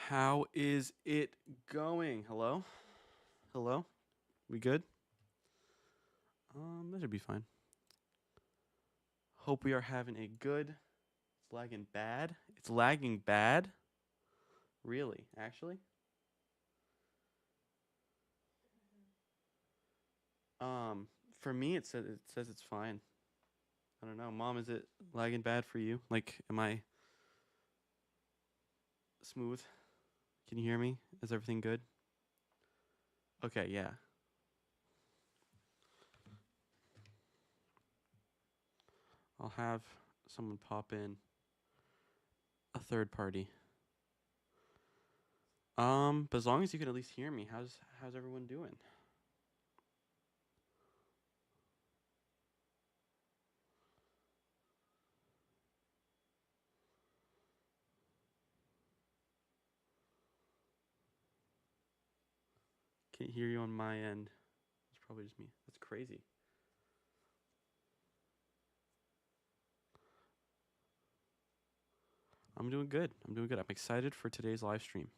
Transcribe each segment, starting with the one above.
How is it going? Hello? Hello? We good? That should be fine. Hope we are having a good. It's lagging bad. It's lagging bad. Really? Actually? For me it says it's fine. I don't know. Mom, is it lagging bad for you? Like, am I smooth? Can you hear me? Is everything good? Okay, yeah. I'll have someone pop in a third party. But as long as you can at least hear me, how's everyone doing? Can't hear you on my end. It's probably just me. That's crazy. I'm doing good. I'm doing good. I'm excited for today's live stream.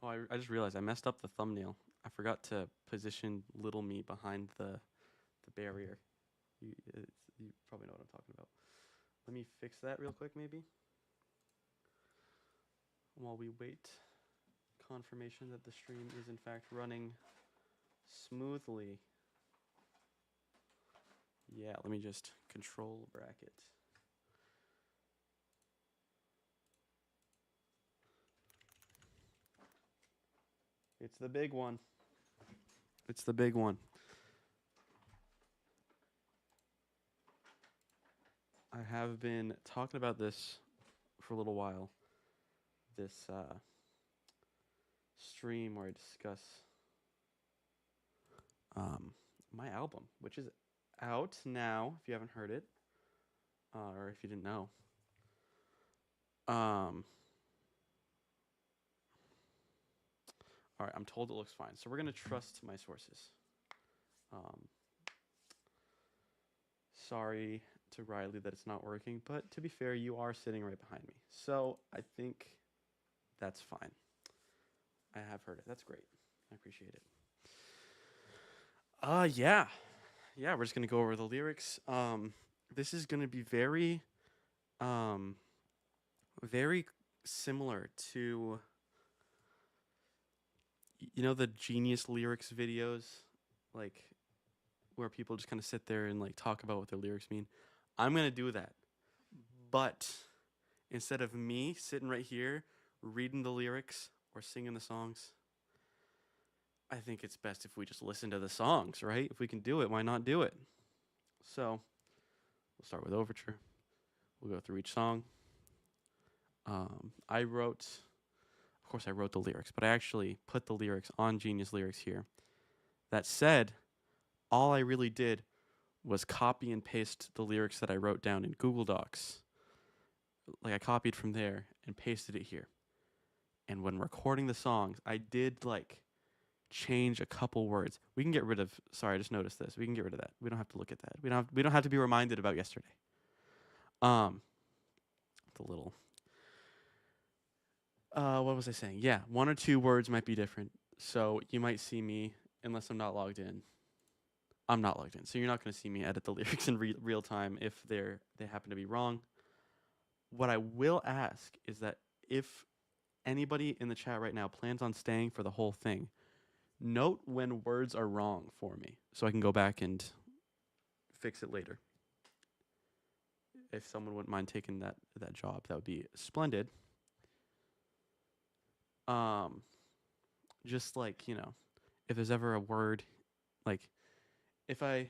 Oh, I just realized I messed up the thumbnail. I forgot to position little me behind the barrier. You probably know what I'm talking about. Let me fix that real quick, maybe, while we wait confirmation that the stream is in fact running smoothly. Yeah, let me just control bracket. It's the big one. It's the big one. I have been talking about this for a little while. This stream where I discuss my album, which is out now. If you haven't heard it, or if you didn't know, um, all right. I'm told it looks fine, so we're gonna trust my sources. Um, Sorry to Riley that it's not working, but to be fair, you are sitting right behind me, so I think that's fine. I have heard it. That's great. I appreciate it. Yeah, yeah. We're just gonna go over the lyrics. This is gonna be um, very similar to the Genius lyrics videos, like where people just kind of sit there and like talk about what their lyrics mean. I'm gonna do that, but instead of me sitting right here reading the lyrics or singing the songs, I think it's best if we just listen to the songs, right? If we can do it, why not do it? So we'll start with Overture. We'll go through each song. I wrote, of course, I wrote the lyrics, but I actually put the lyrics on Genius Lyrics here. That said, all I really did was copy and paste the lyrics that I wrote down in Google Docs. Like I copied from there and pasted it here. And when recording the songs, I did like change a couple words. We can get rid of. Sorry, I just noticed this. We can get rid of that. We don't have to look at that. We don't have to be reminded about yesterday. Um, the little. What was I saying? Yeah, one or two words might be different. So you might see me unless I'm not logged in. I'm not logged in, so you're not going to see me edit the lyrics in real time if they happen to be wrong. What I will ask is that if anybody in the chat right now plans on staying for the whole thing, note when words are wrong for me so I can go back and fix it later. If someone wouldn't mind taking that job, that would be splendid. Um, just like if there's ever a word, like if I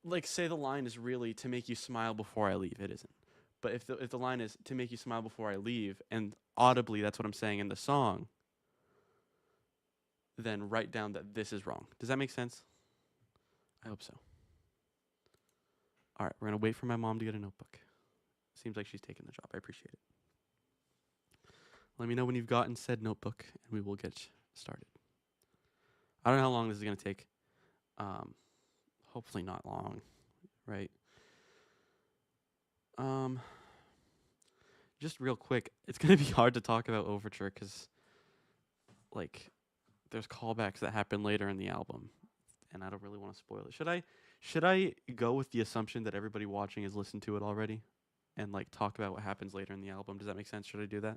like say the line is really to make you smile before I leave, it isn't. But if the line is to make you smile before I leave, and audibly that's what I'm saying in the song, then write down that this is wrong. Does that make sense? I hope so. All right, we're gonna wait for my mom to get a notebook. Seems like she's taking the job. I appreciate it. Let me know when you've gotten said notebook, and we will get started. I don't know how long this is going to take. Hopefully not long, right? Um, just real quick, it's going to be hard to talk about Overture because, like, there's callbacks that happen later in the album, and I don't really want to spoil it. Should I go with the assumption that everybody watching has listened to it already, and like talk about what happens later in the album? Does that make sense? Should I do that?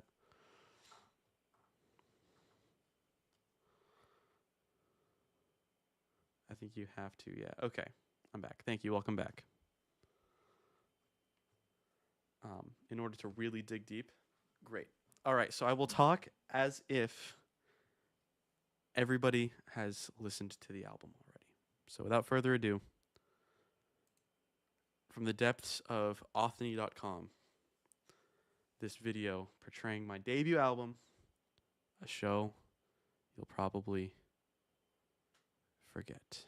I think you have to. Yeah. Okay. I'm back. Thank you. Welcome back. In order to really dig deep, great. All right. So I will talk as if everybody has listened to the album already. So without further ado, from the depths of Authony.com, this video portraying my debut album, a show you'll probably forget.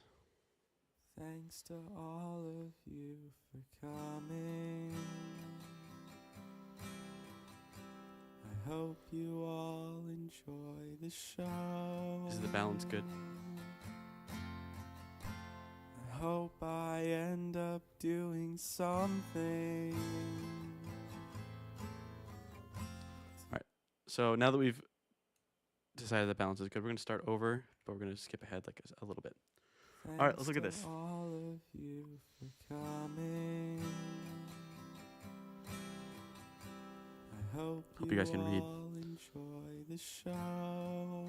Thanks to all of you for coming. I hope you all enjoy the show. Is the balance good? I hope I end up doing something. So now that we've decided the balance is good, we're going to start over, but we're going to skip ahead like a little bit. All right, let's look at this. All of you for coming. I hope you guys can read. all enjoy the show.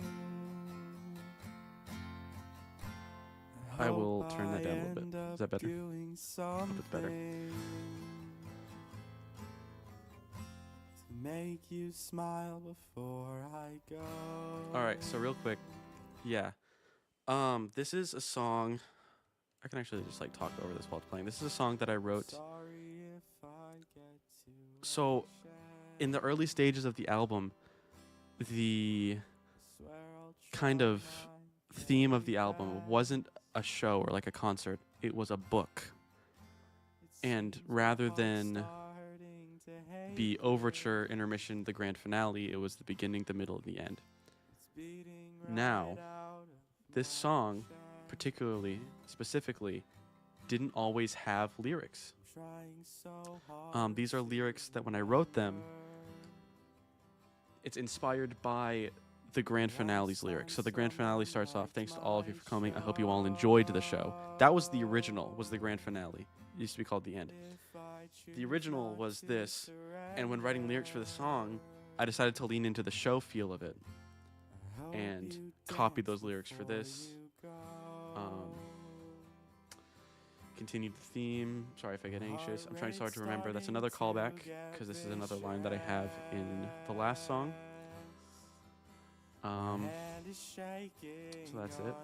I will turn that down a little bit. Is that better? A bit better. To make you smile before I go. All right, so real quick, yeah. This is a song. I can actually just like talk over this while it's playing. This is a song that I wrote. So, in the early stages of the album, the kind of theme of the album wasn't a show or like a concert. It was a book. And rather than be overture, intermission, the grand finale, it was the beginning, the middle, and the end. Now, this song, particularly, specifically, didn't always have lyrics. These are lyrics that when I wrote them, it's inspired by the grand finale's lyrics. So the grand finale starts off, thanks to all of you for coming. I hope you all enjoyed the show. That was the original, was the grand finale. It used to be called the end. The original was this, and when writing lyrics for the song, I decided to lean into the show feel of it and copy those lyrics for this. Continued the theme. Sorry if I get anxious. I'm trying so hard to remember. That's another callback because this is another line that I have in the last song. So that's it.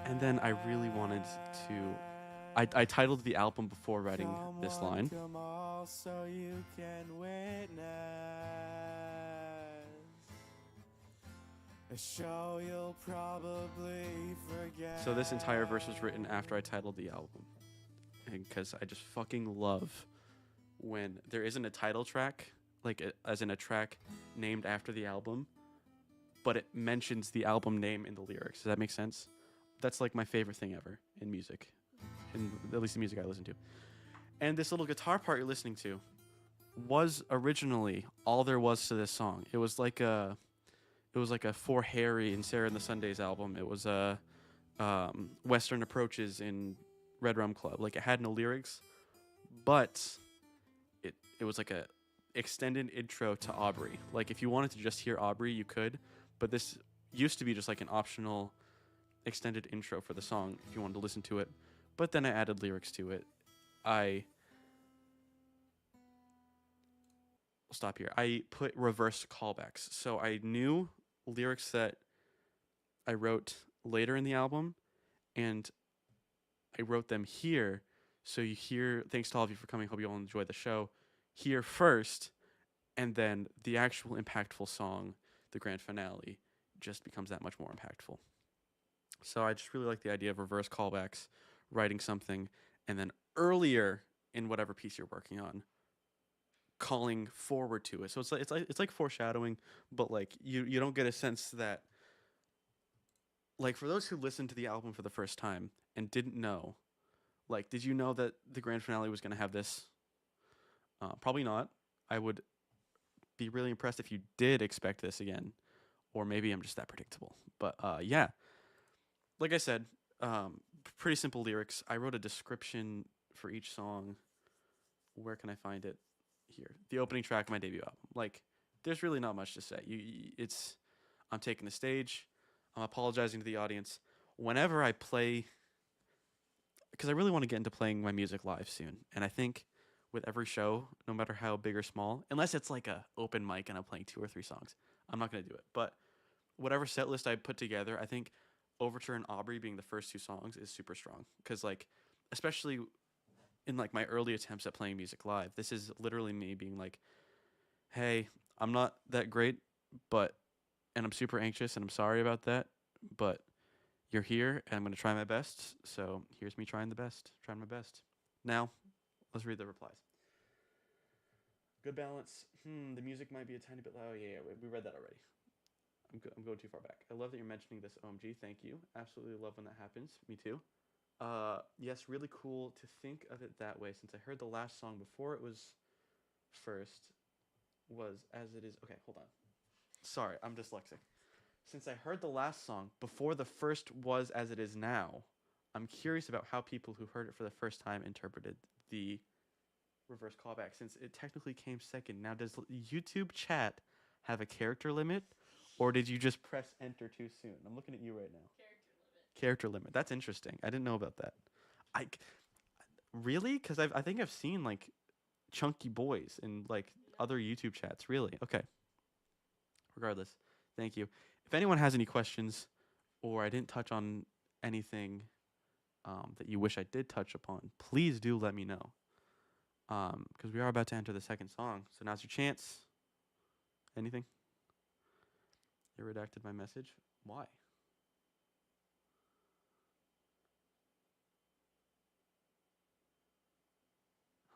And then I really wanted to. I titled the album before writing this line. So this entire verse was written after I titled the album. Because I just fucking love when there isn't a title track, like as in a track named after the album, but it mentions the album name in the lyrics. Does that make sense? That's like my favorite thing ever in music, in at least the music I listen to. And this little guitar part you're listening to was originally all there was to this song. It was like a For Harry and Sarah and the Sundays album. It was a Western Approaches in Red Rum Club. Like, it had no lyrics, but it was like a extended intro to Aubrey. Like, if you wanted to just hear Aubrey, you could, but this used to be just like an optional extended intro for the song if you wanted to listen to it. But then I added lyrics to it. I'll stop here. I put reverse callbacks. So I knew lyrics that I wrote later in the album, and I wrote them here. So you hear, thanks to all of you for coming. Hope you all enjoy the show. Here first, and then the actual impactful song, the grand finale, just becomes that much more impactful. So I just really like the idea of reverse callbacks, writing something, and then earlier in whatever piece you're working on, calling forward to it. So it's like foreshadowing, but like you don't get a sense that, like, for those who listened to the album for the first time and didn't know, like, did you know that the grand finale was going to have this? Probably not. I would be really impressed if you did expect this again, or maybe I'm just that predictable. But yeah, like I said, pretty simple lyrics. I wrote a description for each song. Where can I find it? Here, the opening track of my debut album. Like, there's really not much to say. It's I'm taking the stage. I'm apologizing to the audience. Whenever I play, because I really want to get into playing my music live soon, and I think with every show, no matter how big or small, unless it's like a open mic and I'm playing 2 or 3 songs, I'm not gonna do it. But whatever set list I put together, I think Overture and Aubrey being the first 2 songs is super strong. Because, like, especially in like my early attempts at playing music live, this is literally me being like, "Hey, I'm not that great, but and I'm super anxious and I'm sorry about that, but you're here and I'm gonna try my best. So here's me trying my best." Now, let's read the replies. Good balance. The music might be a tiny bit loud. Yeah, we read that already. I'm going too far back. I love that you're mentioning this, OMG. Thank you. Absolutely love when that happens. Me too. Yes, really cool to think of it that way. Since I heard the last song before it was first, was as it is. Okay, hold on. Sorry, I'm dyslexic. Since I heard the last song before the first was as it is now, I'm curious about how people who heard it for the first time interpreted the reverse callback, since it technically came second. Now, does YouTube chat have a character limit, or did you just press enter too soon? I'm looking at you right now. Character limit. That's interesting. I didn't know about that. I really, because I think I've seen like chunky boys in like other YouTube chats. Really? Okay. Regardless, thank you. If anyone has any questions, or I didn't touch on anything that you wish I did touch upon, please do let me know. Because we are about to enter the second song, so now's your chance. Anything? It redacted my message. Why?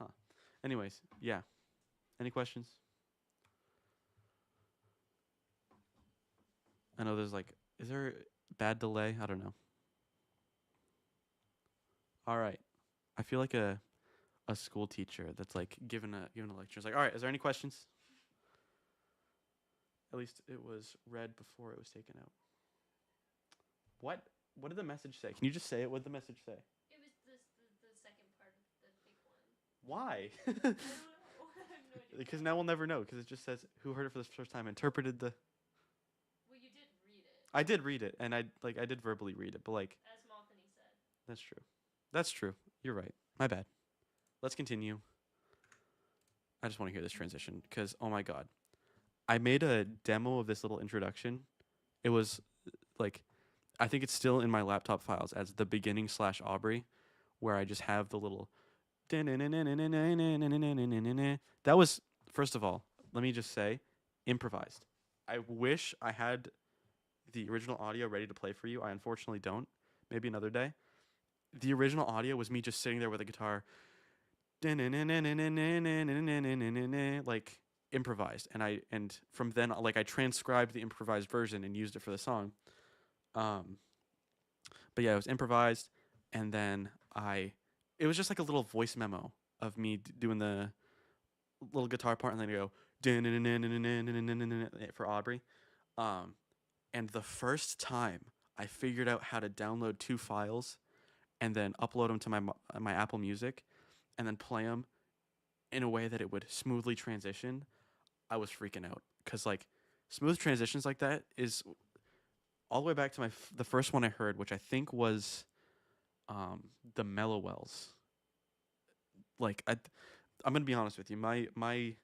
Huh. Anyways, yeah. Any questions? I know there's like, is there bad delay? I don't know. All right. I feel like a school teacher that's like given a lecture. It's like, all right, is there any questions? At least it was read before it was taken out. What? What did the message say? Can you just say it? What did the message say? It was the second part of the big one. Why? I don't know. I have no idea. Because now we'll never know. Because it just says who heard it for the first time, interpreted the. Well, you did read it. I did read it, and I did verbally read it, but like. As Mothany said. That's true. That's true. You're right. My bad. Let's continue. I just want to hear this transition because, oh my god, I made a demo of this little introduction. It was like, I think it's still in my laptop files as the beginning / Aubrey, where I just have the little. That was, first of all, let me just say, improvised. I wish I had the original audio ready to play for you. I unfortunately don't. Maybe another day. The original audio was me just sitting there with a guitar, like improvised, and from then like I transcribed the improvised version and used it for the song. But yeah, it was improvised, and then it was just like a little voice memo of me doing the little guitar part, and then I go for Aubrey. And the first time I figured out how to download 2 files and then upload them to my Apple Music and then play them in a way that it would smoothly transition, I was freaking out. Because, like, smooth transitions like that is all the way back to the first one I heard, which I think was the Mellowells. Like, I'm going to be honest with you. My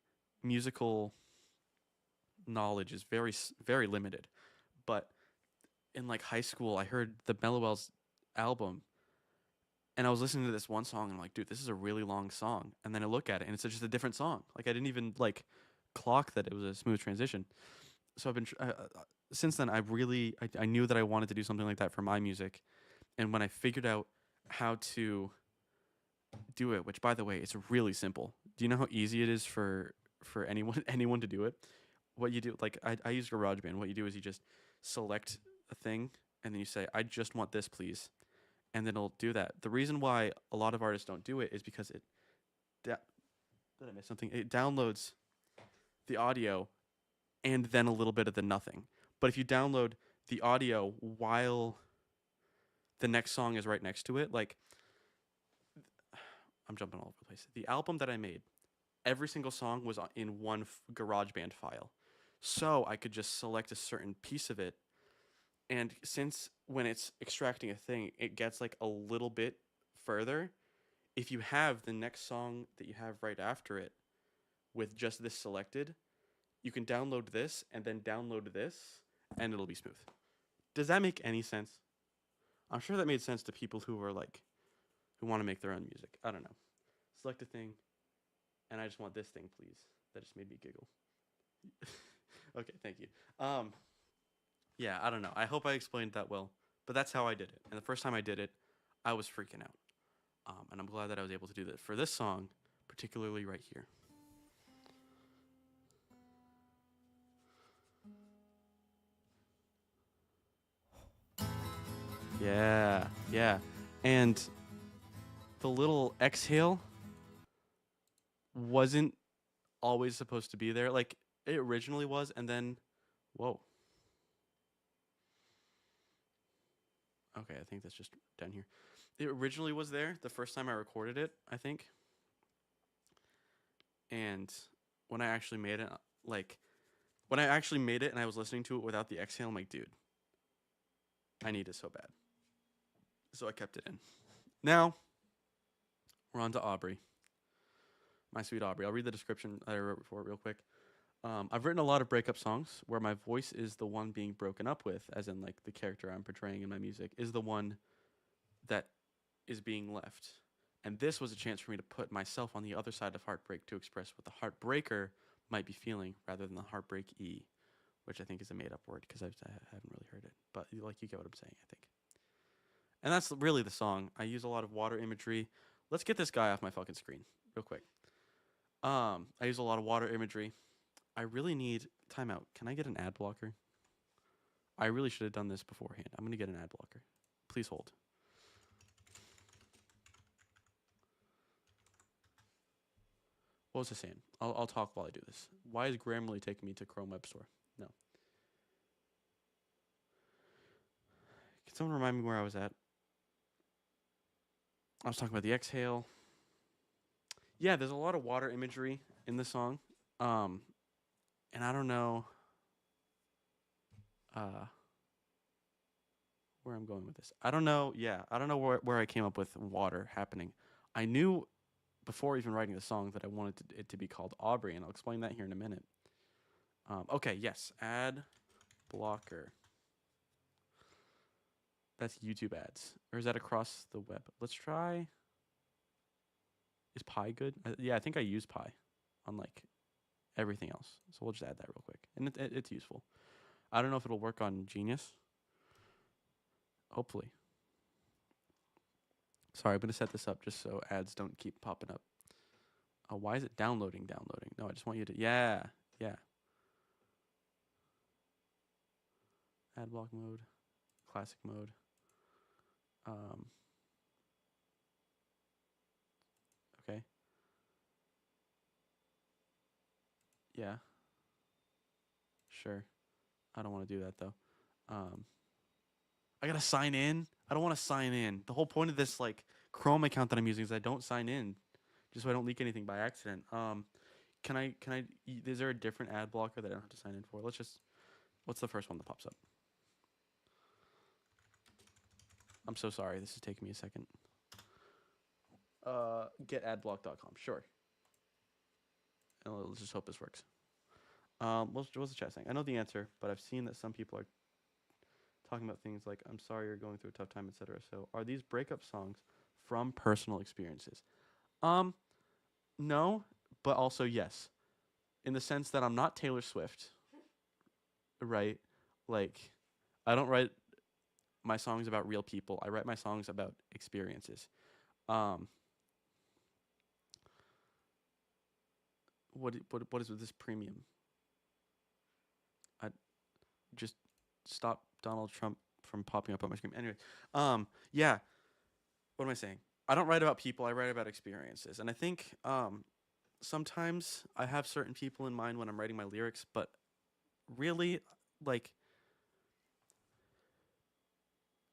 musical knowledge is very, very limited. But in, like, high school, I heard the Mellowells album, and I was listening to this one song, and I'm like, dude, this is a really long song. And then I look at it, and it's just a different song. Like, I didn't even, like, clock that it was a smooth transition. So I've been, since then, I knew that I wanted to do something like that for my music. And when I figured out how to do it, which, by the way, it's really simple. Do you know how easy it is for for anyone anyone to do it. What you do, like I use GarageBand. What you do is you just select a thing and then you say, I just want this, please, and then it'll do that. The reason why a lot of artists don't do it is because it did I miss something? It downloads the audio and then a little bit of the nothing. But if you download the audio while the next song is right next to it, like I'm jumping all over the place. The album that I made, every single song was in one GarageBand file. So I could just select a certain piece of it. And since when it's extracting a thing, it gets like a little bit further, if you have the next song that you have right after it with just this selected, you can download this and then download this and it'll be smooth. Does that make any sense? I'm sure that made sense to people who are like, who want to make their own music. I don't know. Select a thing and I just want this thing, please. That just made me giggle. Okay, thank you. Yeah, I don't know. I hope I explained that well, but that's how I did it. And the first time I did it, I was freaking out. And I'm glad that I was able to do that for this song, particularly right here. Yeah, yeah. And the little exhale wasn't always supposed to be there. Like, it originally was, and then, whoa. Okay, I think that's just down here. It originally was there the first time I recorded it, I think. And when I actually made it, when I actually made it and I was listening to it without the exhale, I'm like, dude, I need it so bad. So I kept it in. Now, we're on to Aubrey. My sweet Aubrey. I'll read the description that I wrote for it real quick. I've written a lot of breakup songs where my voice is the one being broken up with, as in like the character I'm portraying in my music is the one that is being left. And this was a chance for me to put myself on the other side of heartbreak to express what the heartbreaker might be feeling rather than the heartbreak-y, which I think is a made-up word because I haven't really heard it. But like you get what I'm saying, I think. And that's really the song. I use a lot of water imagery. Let's get this guy off my fucking screen real quick. I use a lot of water imagery. I really need timeout. Can I get an ad blocker? I really should have done this beforehand. I'm going to get an ad blocker. Please hold. What was I saying? I'll talk while I do this. Why is Grammarly taking me to Chrome Web Store? No. Can someone remind me where I was at? I was talking about the exhale. Yeah, there's a lot of water imagery in the song. And I don't know where I'm going with this. I don't know. Yeah, I don't know where I came up with water happening. I knew before even writing the song that I wanted it to be called Aubrey, and I'll explain that here in a minute. Okay, yes, ad blocker. That's YouTube ads. Or is that across the web? Let's try. Is Pi good? Yeah, I think I use Pi on like everything else. So we'll just add that real quick. And it's useful. I don't know if it'll work on Genius. Hopefully. Sorry, I'm going to set this up just so ads don't keep popping up. Why is it downloading? No, I just want you to... Yeah. Ad block mode. Classic mode. Okay. Yeah. Sure. I don't want to do that, though. I got to sign in? I don't want to sign in. The whole point of this, like, Chrome account that I'm using is I don't sign in. Just so I don't leak anything by accident. Is there a different ad blocker that I don't have to sign in for? What's the first one that pops up? I'm so sorry. This is taking me a second. Getadblock.com. Sure. And let's just hope this works. What's the chat saying? I know the answer, but I've seen that some people are talking about things like, I'm sorry you're going through a tough time, etc. So are these breakup songs from personal experiences? No, but also yes. In the sense that I'm not Taylor Swift, right? Like, I don't write my songs about real people. I write my songs about experiences. what is with this premium? I just stop Donald Trump from popping up on my screen. Anyway, yeah. What am I saying? I don't write about people. I write about experiences, and I think sometimes I have certain people in mind when I'm writing my lyrics, but really, like,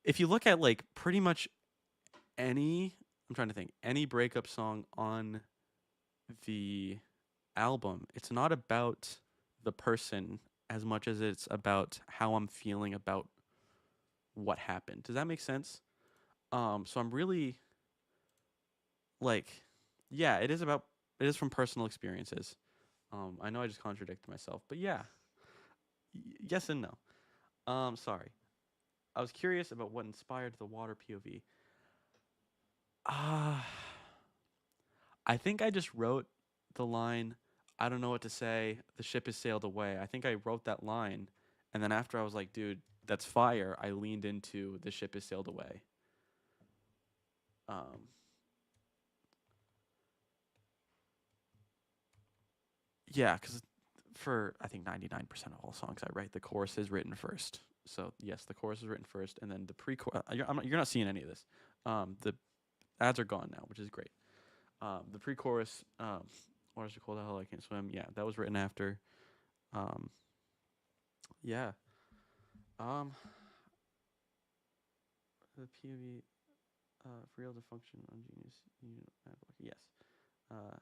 if you look at like pretty much any, I'm trying to think, any breakup song on the album, it's not about the person as much as it's about how I'm feeling about what happened. Does that make sense? So I'm really like, yeah, it is from personal experiences. I know I just contradicted myself, but yeah, yes and no. Sorry. I was curious about what inspired the water POV. Ah, I think I just wrote the line, I don't know what to say, the ship has sailed away. I think I wrote that line, and then after I was like, dude, that's fire, I leaned into the ship has sailed away. Um, yeah, because for I think 99% of all songs I write, the chorus is written first. So yes, the chorus is written first, and then the pre-chorus. You're not seeing any of this. The ads are gone now, which is great. The pre-chorus, what is it called? The hell I can't swim. Yeah, that was written after. Um, yeah. Um, the POV, for real to function on Genius. Yes. Uh,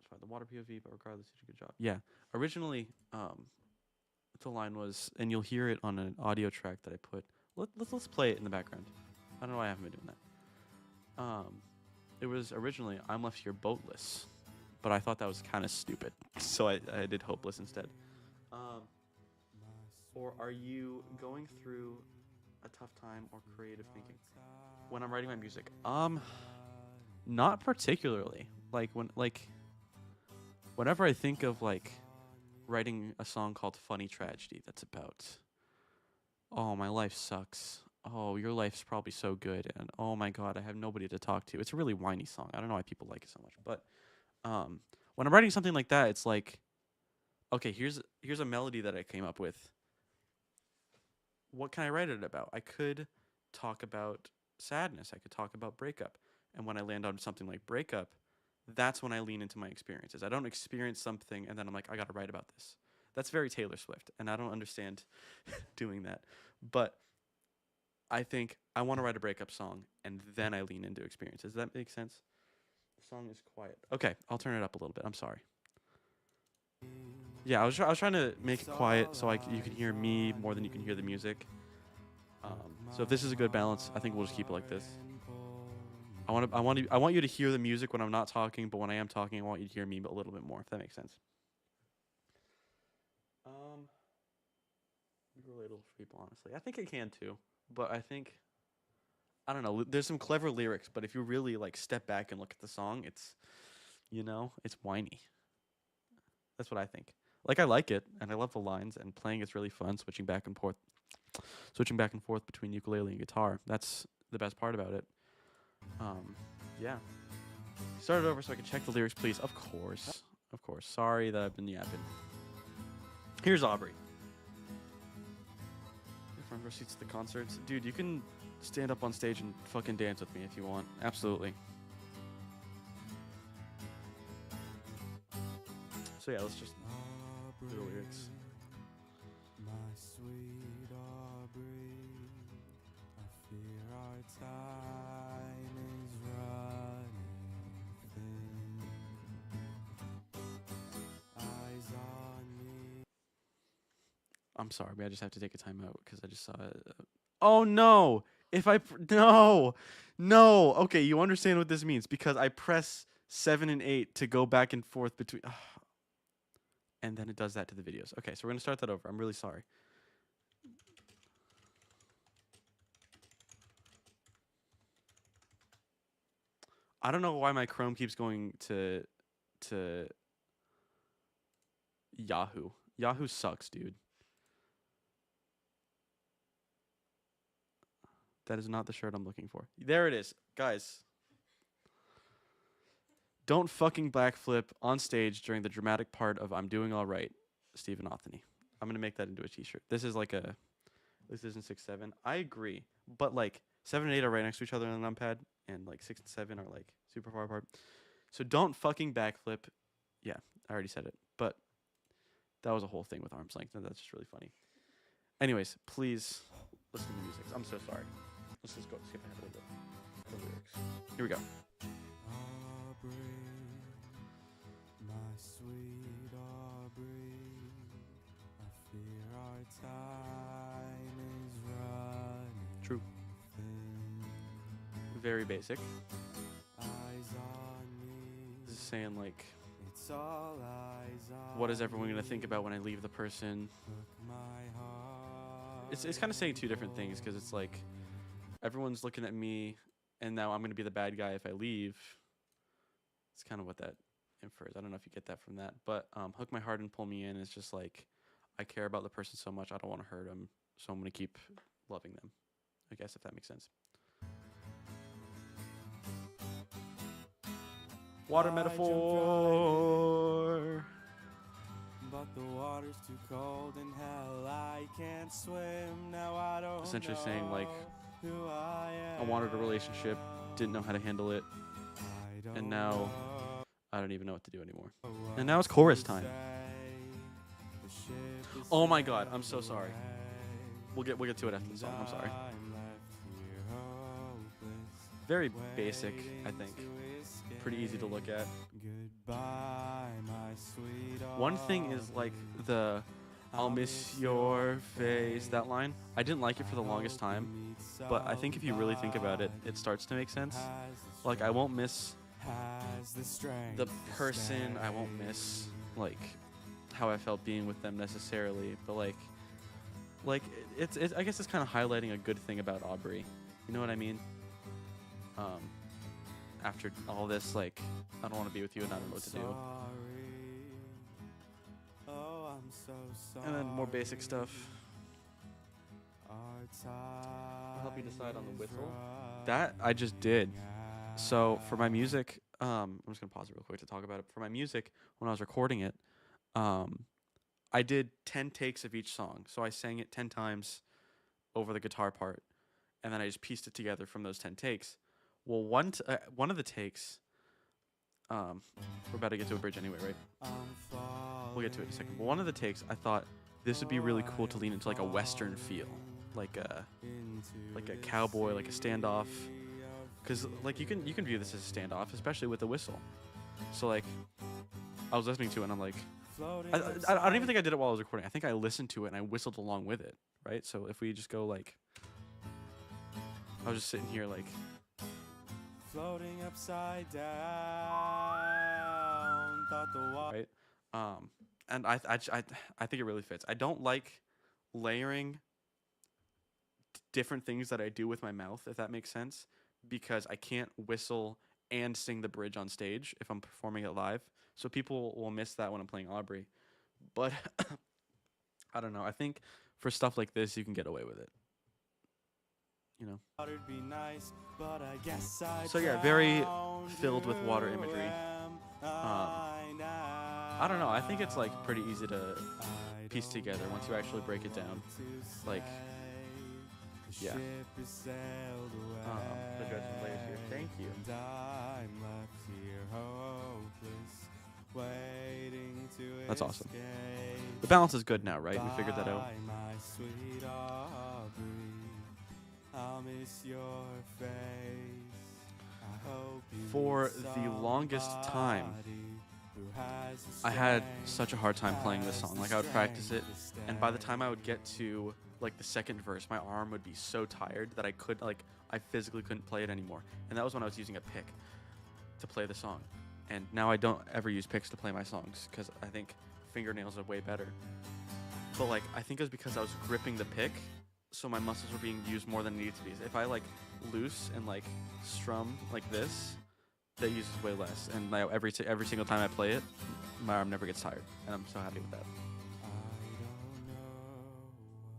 sorry, the water POV, but regardless, you did a good job. Yeah. Originally, the line was, and you'll hear it on an audio track that I put. Let's play it in the background. I don't know why I haven't been doing that. It was originally I'm left here boatless, but I thought that was kind of stupid, so I did hopeless instead. Um, or are you going through a tough time or creative thinking when I'm writing my music? Not particularly. Whenever I think of like writing a song called Funny Tragedy that's about, oh, my life sucks. Oh, your life's probably so good, and oh my god, I have nobody to talk to. It's a really whiny song. I don't know why people like it so much, but when I'm writing something like that, it's like, okay, here's a melody that I came up with. What can I write it about? I could talk about sadness. I could talk about breakup, and when I land on something like breakup, that's when I lean into my experiences. I don't experience something and then I'm like, I gotta write about this. That's very Taylor Swift, and I don't understand doing that. But I think I want to write a breakup song and then I lean into experiences. Does that make sense? The song is quiet. Okay, I'll turn it up a little bit. I'm sorry. Yeah, I was trying to make it quiet so you can hear me more than you can hear the music. So if this is a good balance, I think we'll just keep it like this. I want you to hear the music when I'm not talking, but when I am talking, I want you to hear me a little bit more. If that makes sense. Relatable for people, honestly. I think it can too, but I think I don't know. There's some clever lyrics, but if you really like step back and look at the song, it's whiny. That's what I think. Like I like it, and I love the lines, and playing is really fun. Switching back and forth between ukulele and guitar. That's the best part about it. Yeah. Start it over so I can check the lyrics, please. Of course. Sorry that I've been yapping. Here's Aubrey. Front row seats to the concerts. Dude, you can stand up on stage and fucking dance with me if you want. Absolutely. So yeah, let's just do the lyrics. My sweet Aubrey, I fear our time is running thin. Eyes on me. I'm sorry, but I just have to take a time out because I just saw it. Oh no! No. Okay, you understand what this means because I press 7 and 8 to go back and forth between. And then it does that to the videos. Okay, so we're gonna start that over. I'm really sorry. I don't know why my Chrome keeps going to Yahoo. Yahoo sucks, dude. That is not the shirt I'm looking for. There it is, guys. Don't fucking backflip on stage during the dramatic part of I'm Doing All Right, Stephen Anthony. I'm going to make that into a t-shirt. This isn't 6-7. I agree. But like 7 and 8 are right next to each other on the numpad, and like 6 and 7 are like super far apart. So don't fucking backflip. Yeah, I already said it. But that was a whole thing with arm's length, and that's just really funny. Anyways, please listen to the music. I'm so sorry. Let's just go skip ahead a little bit. The lyrics. Here we go. Aubrey, my sweet Aubrey, I fear our time is running True. thin. Very basic. Eyes on me, This is saying like, it's all eyes on what is everyone gonna me. think about when I leave the person? Took my heart. It's kind of saying two different things, because it's like everyone's looking at me, and now I'm gonna be the bad guy if I leave. It's kind of what that infers. I don't know if you get that from that, but hook my heart and pull me in is just like, I care about the person so much, I don't want to hurt them, so I'm gonna keep loving them. I guess, if that makes sense. Water I jumped right metaphor. But the water's too cold in hell, I can't swim. Now I don't Essentially saying, like, know who I am. I wanted a relationship, didn't know how to handle it, I don't and now know I don't even know what to do anymore. what And now it's chorus to time. say. The ship is Oh my God, I'm so sailed sorry. away, We'll get to it after the and song. I'm sorry. I'm left here hopeless, Very basic, I waiting think. to escape. Pretty easy to look at. Goodbye, my sweet One thing is like the I'll miss your face, that line. I didn't like it for the longest time, but I think if you really think about it, it starts to make sense. Like, I won't miss the person, I won't miss like how I felt being with them necessarily, but like it's I guess it's kind of highlighting a good thing about Aubrey. You know what I mean? After all this, like, I don't want to be with you and I don't know what to do. Oh, I'm so sorry. And then more basic stuff. I'll help you decide on the whistle. That I just did. So for my music, I'm just gonna pause it real quick to talk about it. For my music, when I was recording it, I did 10 takes of each song. So I sang it 10 times over the guitar part, and then I just pieced it together from those 10 takes. Well, one of the takes, we're about to get to a bridge anyway, right? We'll get to it in a second. But one of the takes, I thought this would be really cool to lean into like a Western feel, like a cowboy, like a standoff. Because like you can view this as a standoff, especially with the whistle. So like, I was listening to it and I'm like, I don't even think I did it while I was recording. I think I listened to it and I whistled along with it, right? So if we just go like, I was just sitting here like, floating upside down, thought the water. right? And I think it really fits. I don't like layering different things that I do with my mouth, if that makes sense, because I can't whistle and sing the bridge on stage if I'm performing it live. So people will miss that when I'm playing Aubrey. But I don't know. I think for stuff like this, you can get away with it. You know? Water'd be nice, but I guess I'd So yeah, very drown. filled with water Who imagery. am I I don't know. I think it's like pretty easy to I piece don't together once you actually break it down. to Like, say. The yeah. ship is sailed away, The Dredge's Layers here. Thank you. and I'm left here hopeless, waiting to That's awesome. escape. The balance is good now, right? We figured that out. Bye, my sweet Aubrey. I'll miss your face. I hope you For meet the longest time, somebody who has the I had strength, such a hard time playing this has song. the Like, I would practice it, strength to and by the stay. time I would get to like the second verse, my arm would be so tired that I physically couldn't play it anymore. And that was when I was using a pick to play the song. And now I don't ever use picks to play my songs because I think fingernails are way better. But like, I think it was because I was gripping the pick, so my muscles were being used more than needed to be. If I like loose and like strum like this, that uses way less. And now every single time I play it, my arm never gets tired, and I'm so happy with that. I don't know what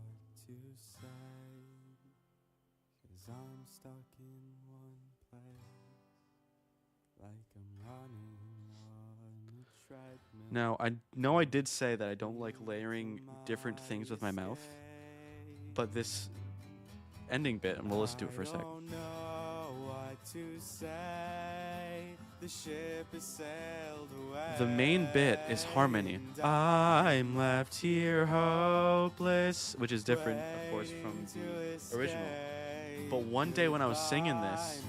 to say, 'cause I'm stuck in one place, like I'm running Now, I know I did say that I don't like layering different things with my mouth, but this ending bit, and we'll listen to it for a sec. Don't know what to say. The ship has sailed away. The main bit is harmony. I'm left here hopeless, which is different, of course, from the original. But one day when I was singing this,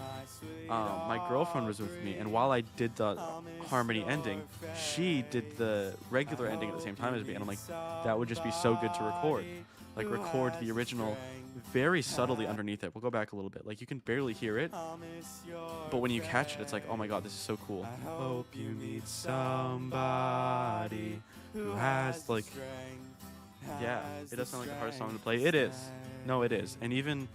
my girlfriend was with me, and while I did the harmony ending, she did the regular ending at the same time as me, and I'm like, that would just be so good to record. Like, record the original very subtly underneath it. We'll go back a little bit. Like, you can barely hear it, but when you catch it, it's like, oh my god, this is so cool. I hope you meet somebody who has, like, yeah, it does sound like a hard song to play. It is. No, it is. And even,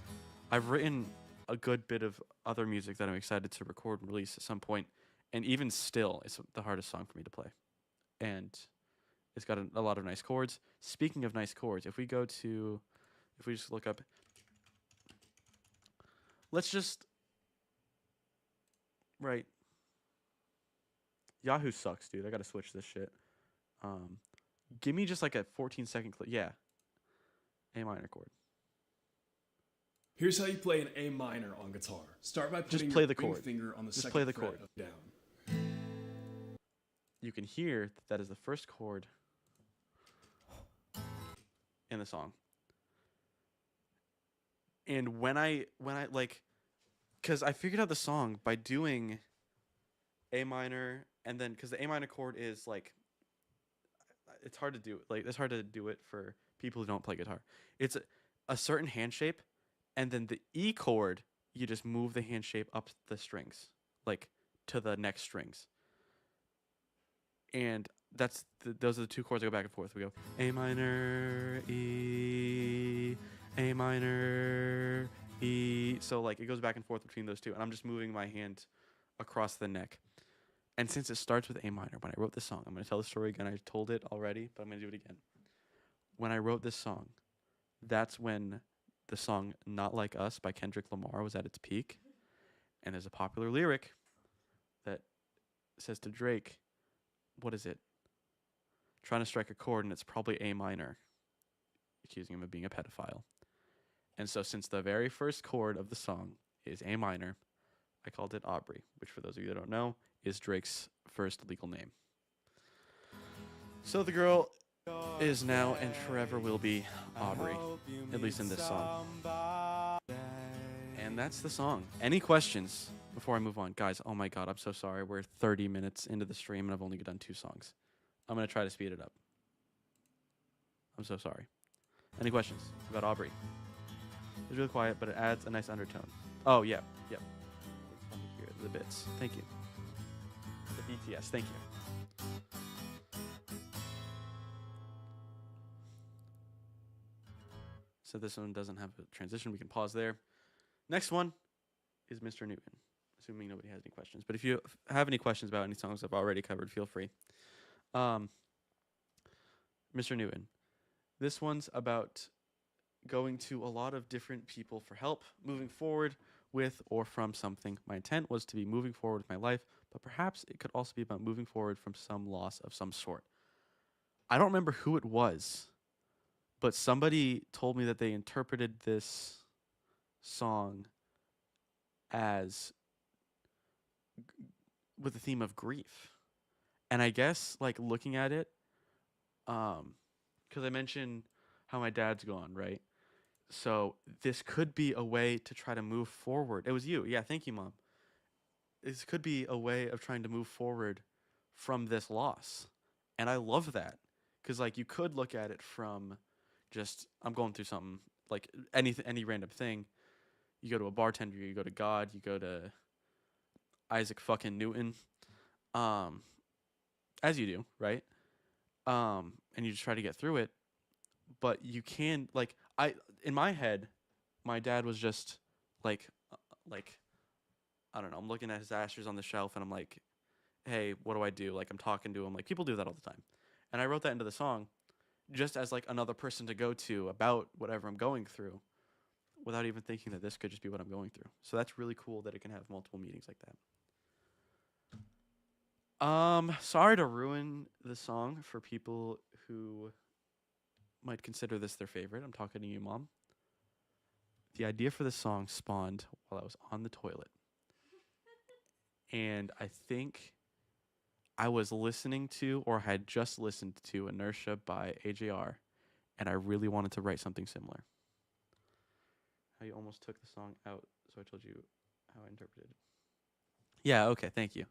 I've written a good bit of other music that I'm excited to record and release at some point, and even still, it's the hardest song for me to play. And it's got a lot of nice chords. Speaking of nice chords, if we just look up, let's just, right. Yahoo sucks, dude. I gotta switch this shit. Give me just like a 14-second clip. Yeah. A minor chord. Here's how you play an A minor on guitar. Start by putting play your the ring chord. finger on the Just second play the fret chord. of down. You can hear that is the first chord in the song. And when I like, because I figured out the song by doing A minor, and then because the A minor chord is like, it's hard to do. Like, it's hard to do it for people who don't play guitar. It's a certain hand shape, and then the E chord, you just move the hand shape up the strings, like to the next strings. And those are the two chords that go back and forth. We go A minor, E, A minor, E. So like it goes back and forth between those two, and I'm just moving my hand across the neck. And since it starts with A minor, when I wrote this song, I'm going to tell the story again. I told it already, but I'm going to do it again. When I wrote this song, that's when the song Not Like Us by Kendrick Lamar was at its peak. And there's a popular lyric that says to Drake, what is it? Trying to strike a chord, and it's probably A minor, accusing him of being a pedophile. And so since the very first chord of the song is A minor, I called it Aubrey, which for those of you that don't know, is Drake's first legal name. So the girl is now and forever will be Aubrey, at least in this song. And that's the song. Any questions before I move on? Guys, oh my god, I'm so sorry. We're 30 minutes into the stream and I've only done 2 songs. I'm going to try to speed it up. I'm so sorry. Any questions about Aubrey? It's really quiet, but it adds a nice undertone. Oh, yeah. Yep. Let me hear the bits. Thank you. The BTS. Thank you. So this one doesn't have a transition. We can pause there. Next one is Mr. Newton, assuming nobody has any questions. But if you have any questions about any songs I've already covered, feel free. Mr. Newton, this one's about going to a lot of different people for help, moving forward with or from something. My intent was to be moving forward with my life, but perhaps it could also be about moving forward from some loss of some sort. I don't remember who it was, but somebody told me that they interpreted this song as with the theme of grief. And I guess like looking at it, because I mentioned how my dad's gone, right? So this could be a way to try to move forward. It was you. Yeah, thank you, Mom. This could be a way of trying to move forward from this loss. And I love that. Because like you could look at it from just, I'm going through something, like any random thing. You go to a bartender, you go to God, you go to Isaac fucking Newton. As you do, right? And you just try to get through it. But you can, like, in my head, my dad was just like, I don't know, I'm looking at his ashes on the shelf and I'm like, hey, what do I do? Like, I'm talking to him. Like, people do that all the time. And I wrote that into the song just as like another person to go to about whatever I'm going through without even thinking that this could just be what I'm going through. So that's really cool that it can have multiple meanings like that. Sorry to ruin the song for people who might consider this their favorite. I'm talking to you, Mom. The idea for the song spawned while I was on the toilet. And I think I was listening to or had just listened to Inertia by AJR, and I really wanted to write something similar. How you almost took the song out, so I told you how I interpreted it. Yeah, okay, thank you.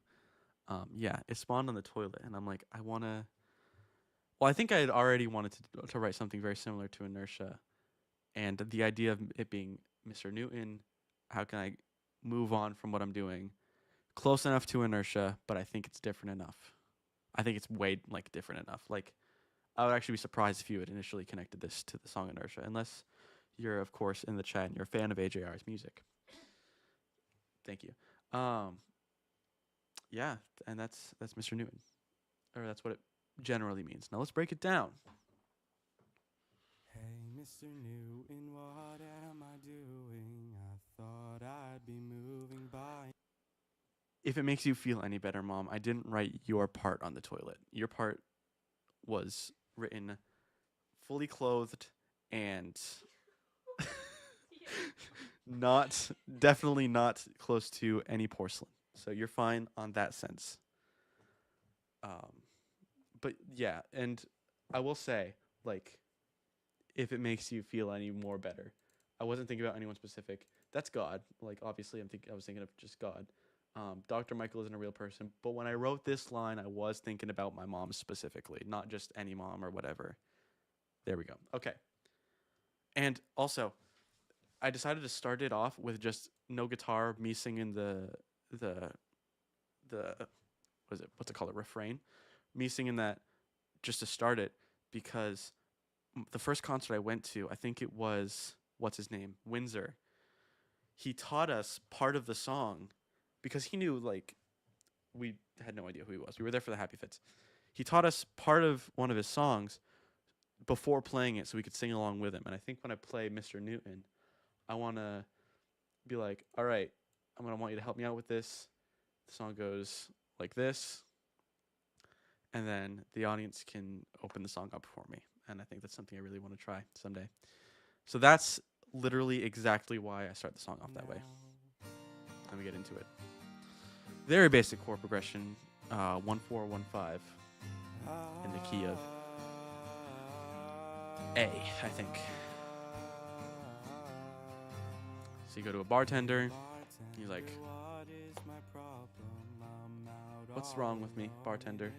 Yeah, it spawned on the toilet, and I'm like, I want to. Well, I think I had already wanted to write something very similar to Inertia, and the idea of it being Mr. Newton. How can I move on from what I'm doing? Close enough to Inertia, but I think it's different enough. I think it's way like different enough. Like, I would actually be surprised if you had initially connected this to the song Inertia, unless you're, of course, in the chat and you're a fan of AJR's music. Thank you. Yeah, and that's Mr. Newton, or that's what it generally means. Now let's break it down. Hey, Mr. Newton, what am I doing? I thought I'd be moving by. If it makes you feel any better, Mom, I didn't write your part on the toilet. Your part was written fully clothed and definitely not close to any porcelain. So you're fine on that sense. But yeah, and I will say, like, if it makes you feel any more better, I wasn't thinking about anyone specific. That's God. Like, obviously, I was thinking of just God. Dr. Michael isn't a real person, but when I wrote this line, I was thinking about my mom specifically, not just any mom or whatever. There we go. Okay. And also, I decided to start it off with just no guitar, me singing the what's it called, a refrain, me singing that just to start it, because the first concert I went to, I think it was, what's his name, Windsor. He taught us part of the song because he knew, like, we had no idea who he was. We were there for the Happy Fits. He taught us part of one of his songs before playing it so we could sing along with him. And I think when I play Mr. Newton, I want to be like, all right, I'm going to want you to help me out with this. The song goes like this. And then the audience can open the song up for me. And I think that's something I really want to try someday. So that's literally exactly why I start the song off that way. Let me get into it. Very basic chord progression, 1-4-1-5, in the key of A, I think. So you go to a bartender. He's like, "What's wrong with me, bartender?"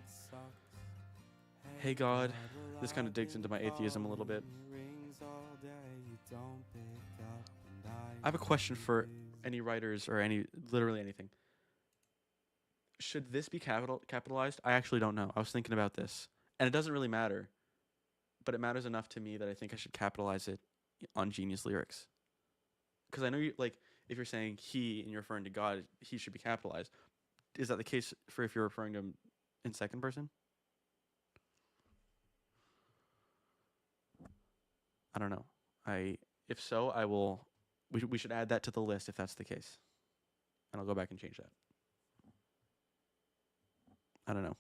Hey God, this kind of digs into my atheism a little bit. I have a question for any writers or literally anything. Should this be capitalized? I actually don't know. I was thinking about this, and it doesn't really matter, but it matters enough to me that I think I should capitalize it on Genius lyrics. Because I know if you're saying he and you're referring to God, he should be capitalized. Is that the case for if you're referring to him in second person? I don't know. If so, I will. We should add that to the list if that's the case, and I'll go back and change that. I don't know.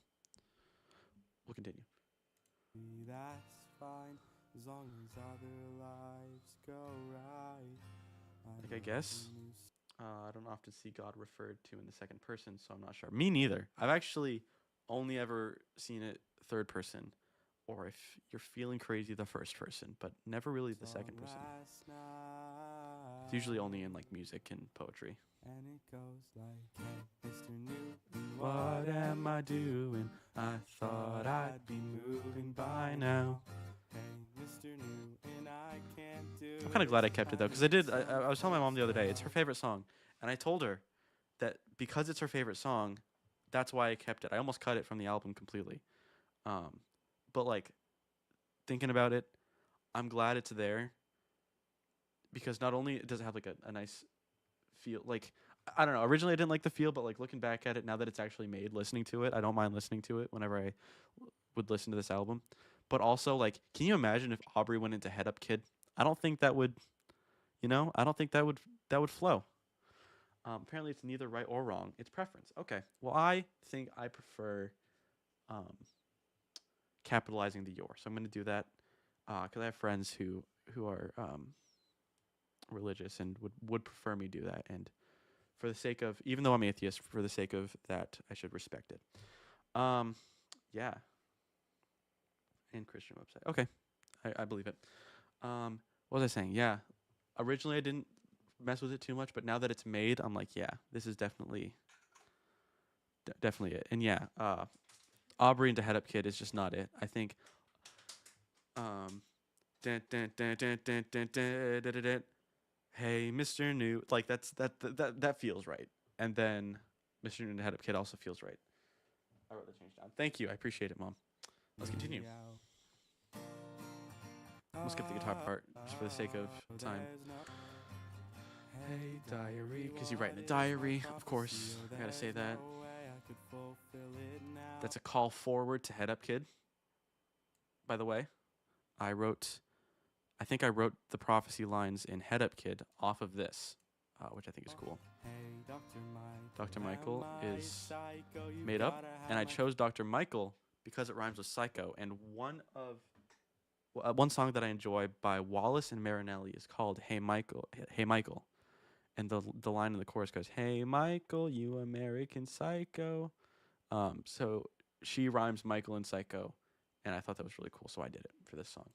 We'll continue. That's fine as long as other lives go right. Like, I guess I don't often see God referred to in the second person, so I'm not sure. Me neither. I've actually only ever seen it third person, or if you're feeling crazy, the first person, but never really the second person. It's usually only in like music and poetry. And it goes like, hey, Mr. Newton, What am I doing? I thought I'd be moving by now. Hey, Mr. Newton, I can't do I'm kind of glad I kept it though, because I was telling my mom the other day, it's her favorite song, and I told her that because it's her favorite song, that's why I kept it. I almost cut it from the album completely, but like thinking about it, I'm glad it's there, because not only does it have like a nice feel, like, I don't know, originally I didn't like the feel, but like looking back at it now that it's actually made, listening to it, I don't mind listening to it whenever I would listen to this album. But also, like, can you imagine if Aubrey went into Head Up Kid? I don't think that would, I don't think that would flow. Apparently, it's neither right or wrong. It's preference. Okay. Well, I think I prefer um, capitalizing the your. So I'm going to do that because I have friends who are religious and would prefer me do that. And for the sake of, even though I'm atheist, for the sake of that, I should respect it. Yeah. And Christian website. Okay. I believe it. What was I saying? Yeah. Originally, I didn't mess with it too much, but now that it's made, I'm like, yeah, this is definitely it. And yeah, Aubrey into Head Up Kid is just not it. I think dun, dun, dun, dun, dun, dun, dun, dun, dun, dun. Hey Mr. New, like that feels right. And then Mr. New into Head Up Kid also feels right. I wrote the change down. Thank you. I appreciate it, Mom. Let's continue. We'll skip the guitar part just for the sake of time. Hey diary, because you write in a diary, of course. I gotta say that. That's a call forward to Head Up Kid. By the way, I think I wrote the prophecy lines in Head Up Kid off of this, which I think is cool. Dr. Michael is made up, and I chose Dr. Michael because it rhymes with psycho. And one song that I enjoy by Wallace and Marinelli is called "Hey Michael, Hey Michael," and the line in the chorus goes, "Hey Michael, you American psycho." So she rhymes Michael and psycho, and I thought that was really cool, so I did it for this song.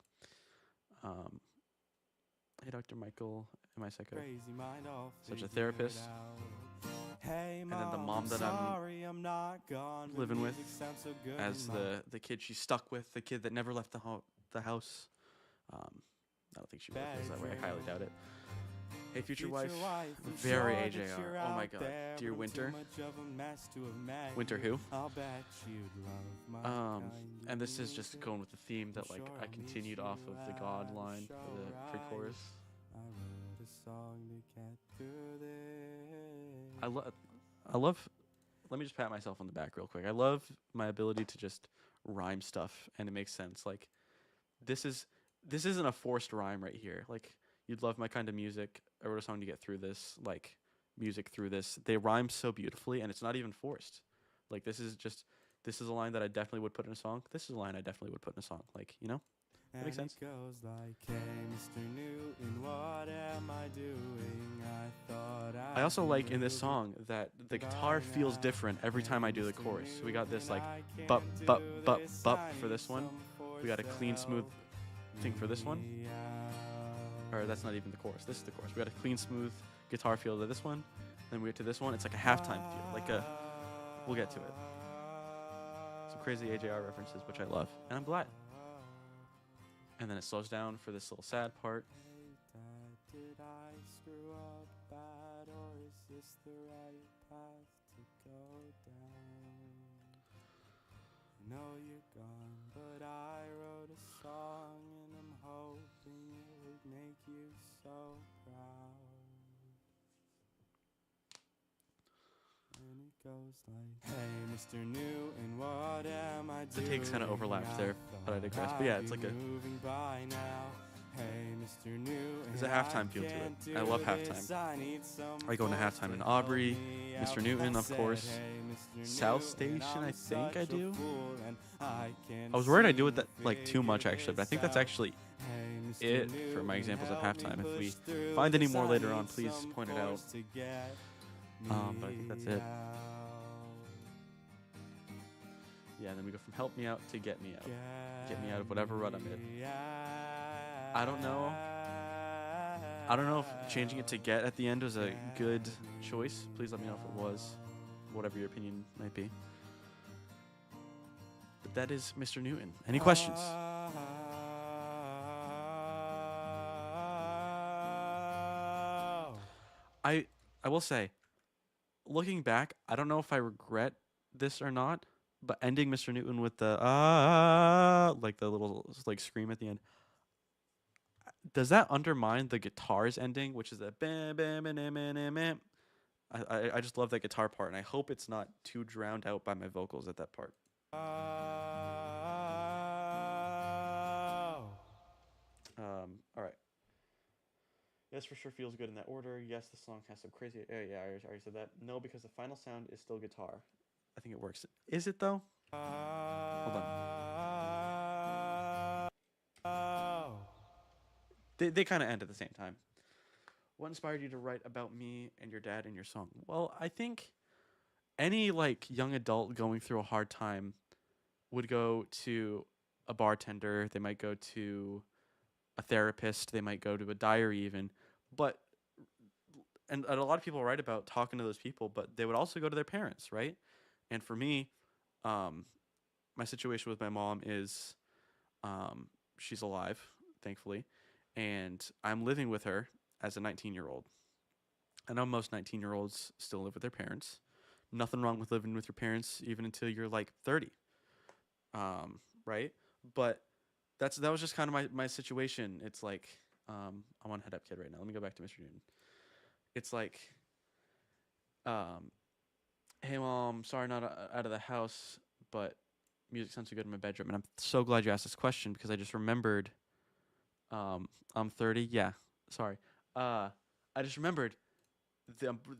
Hey Dr. Michael, am I psycho? Such a therapist. And then the mom that I'm living with as the kid she's stuck with, the kid that never left the house. I don't think she really feels that way. I highly doubt it. Hey, future wife, very AJR. Oh my god. Dear Winter. Winter who? And this is just going with the theme that like I continued off of the God line for the pre-chorus. I love, let me just pat myself on the back real quick. I love my ability to just rhyme stuff and it makes sense. Like this isn't a forced rhyme right here. Like you'd love my kind of music. I wrote a song to get through this, like music through this. They rhyme so beautifully and it's not even forced. Like this is a line that I definitely would put in a song. This is a line I definitely would put in a song. Like, you know? That makes sense. Goes like, hey, Mr. Newton, what am I doing? I thought I also like in this song that the guitar feels different every time I do the chorus. So we got this like bup bup bup bup for this one. We got a clean smooth thing for this one. Or that's not even the chorus. This is the chorus. We got a clean smooth guitar feel to this one. Then we get to this one. It's like a halftime feel. We'll get to it. Some crazy AJR references, which I love, and I'm glad. And then it slows down for this little sad part. Did I screw up bad, or is this the right path to go down? I know you're gone, but I wrote a song and I'm hoping it would make you so proud. And it goes like, hey, Mr. Newton, what am I doing? The takes kind of overlapped there, but I digress. But yeah, it's like moving by now. Hey, Mr. Newton, there's a halftime feel to it. I love halftime. I go into halftime in Aubrey, Mr. Newton, of course. South Station, I think I do. I was worried I do it like too much actually, but I think that's actually it for my examples of halftime. If we find any more later on, please point it out. But I think that's it. Yeah, then we go from help me out to get me out. Get me out of whatever rut I'm in. I don't know if changing it to get at the end was a good choice. Please let me know if it was, whatever your opinion might be. But that is Mr. Newton. Any questions? I will say, looking back, I don't know if I regret this or not, but ending Mr. Newton with the like the little like scream at the end, does that undermine the guitar's ending, which is a bam bam bam bam bam bam? I just love that guitar part, and I hope it's not too drowned out by my vocals at that part. All right. Yes, for sure feels good in that order. Yes, the song has some crazy. Yeah, I already said that. No, because the final sound is still guitar. I think it works. Is it though? Hold on. They kind of end at the same time. What inspired you to write about me and your dad in your song? Well, I think any like young adult going through a hard time would go to a bartender, they might go to a therapist, they might go to a diary even. But and a lot of people write about talking to those people, but they would also go to their parents, right? And for me, um, my situation with my mom is she's alive, thankfully, and I'm living with her as a 19-year-old. I know most 19-year-olds still live with their parents. Nothing wrong with living with your parents even until you're like 30, right? But that was just kind of my situation. It's like I'm on Head Up Kid right now. Let me go back to Mr. Newton. It's like, um, hey mom, sorry not out of the house, but music sounds so good in my bedroom. And I'm so glad you asked this question because I just remembered. I'm 30. Yeah, sorry. I just remembered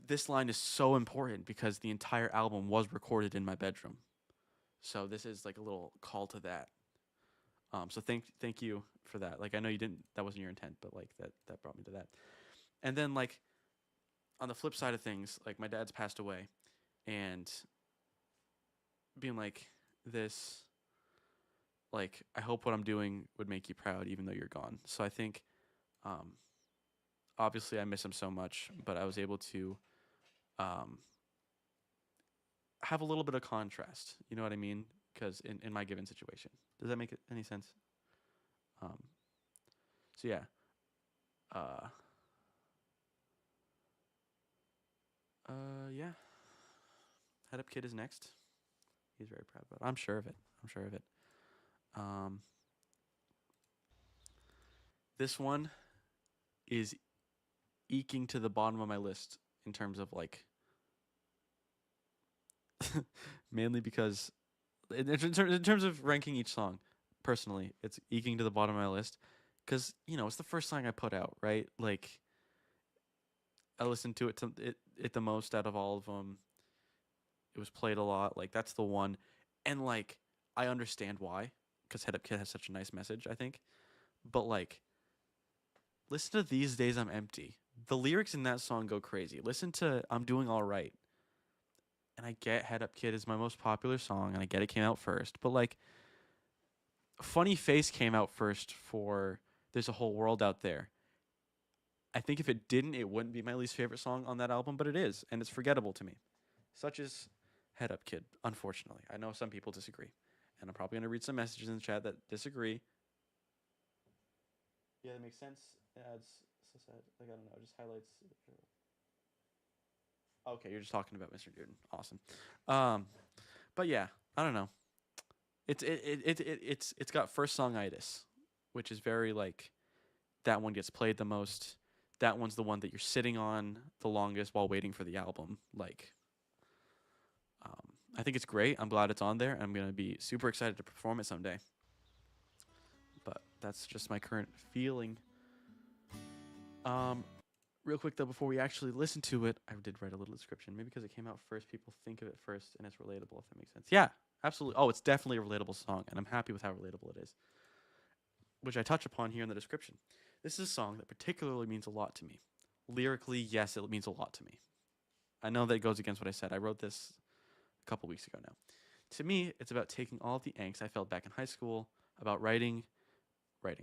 this line is so important because the entire album was recorded in my bedroom. So this is like a little call to that. So thank you for that. Like I know you didn't that wasn't your intent, but like that brought me to that. And then like on the flip side of things, like my dad's passed away and being like this like I hope what I'm doing would make you proud even though you're gone. So I think um obviously I miss him so much, but I was able to um have a little bit of contrast. You know what I mean? Because in my given situation, does that make any sense? Um, so yeah, uh, yeah. Head Up Kid is next. He's very proud of it. I'm sure of it. I'm sure of it. Um, this one is eking to the bottom of my list in terms of like, mainly because in terms of ranking each song, personally, it's eking to the bottom of my list because it's the first song I put out, right? Like I listened to it the most out of all of them. It was played a lot. Like that's the one, and like I understand why, because Head Up Kid has such a nice message. I think, but like, listen to These Days I'm Empty. The lyrics in that song go crazy. Listen to I'm Doing All Right, and I get Head Up Kid is my most popular song, and I get it came out first, but like, Funny Face came out first for There's a Whole World Out There. I think if it didn't, it wouldn't be my least favorite song on that album, but it is, and it's forgettable to me. Such as Head Up Kid, unfortunately. I know some people disagree. And I'm probably going to read some messages in the chat that disagree. Yeah, that makes sense. Yeah, it's so sad. Like, I don't know, it just highlights. Okay, you're just talking about Mr. Newton. Awesome. But yeah, I don't know. It's got first songitis, which is very like that one gets played the most. That one's the one that you're sitting on the longest while waiting for the album. Like, I think it's great. I'm glad it's on there. I'm going to be super excited to perform it someday. But that's just my current feeling. Real quick, though, before we actually listen to it, I did write a little description. Maybe because it came out first, people think of it first, and it's relatable, if that makes sense. Yeah, absolutely. Oh, it's definitely a relatable song, and I'm happy with how relatable it is, which I touch upon here in the description. This is a song that particularly means a lot to me. Lyrically, yes, it means a lot to me. I know that it goes against what I said. I wrote this a couple weeks ago now. To me, it's about taking all of the angst I felt back in high school, about writing,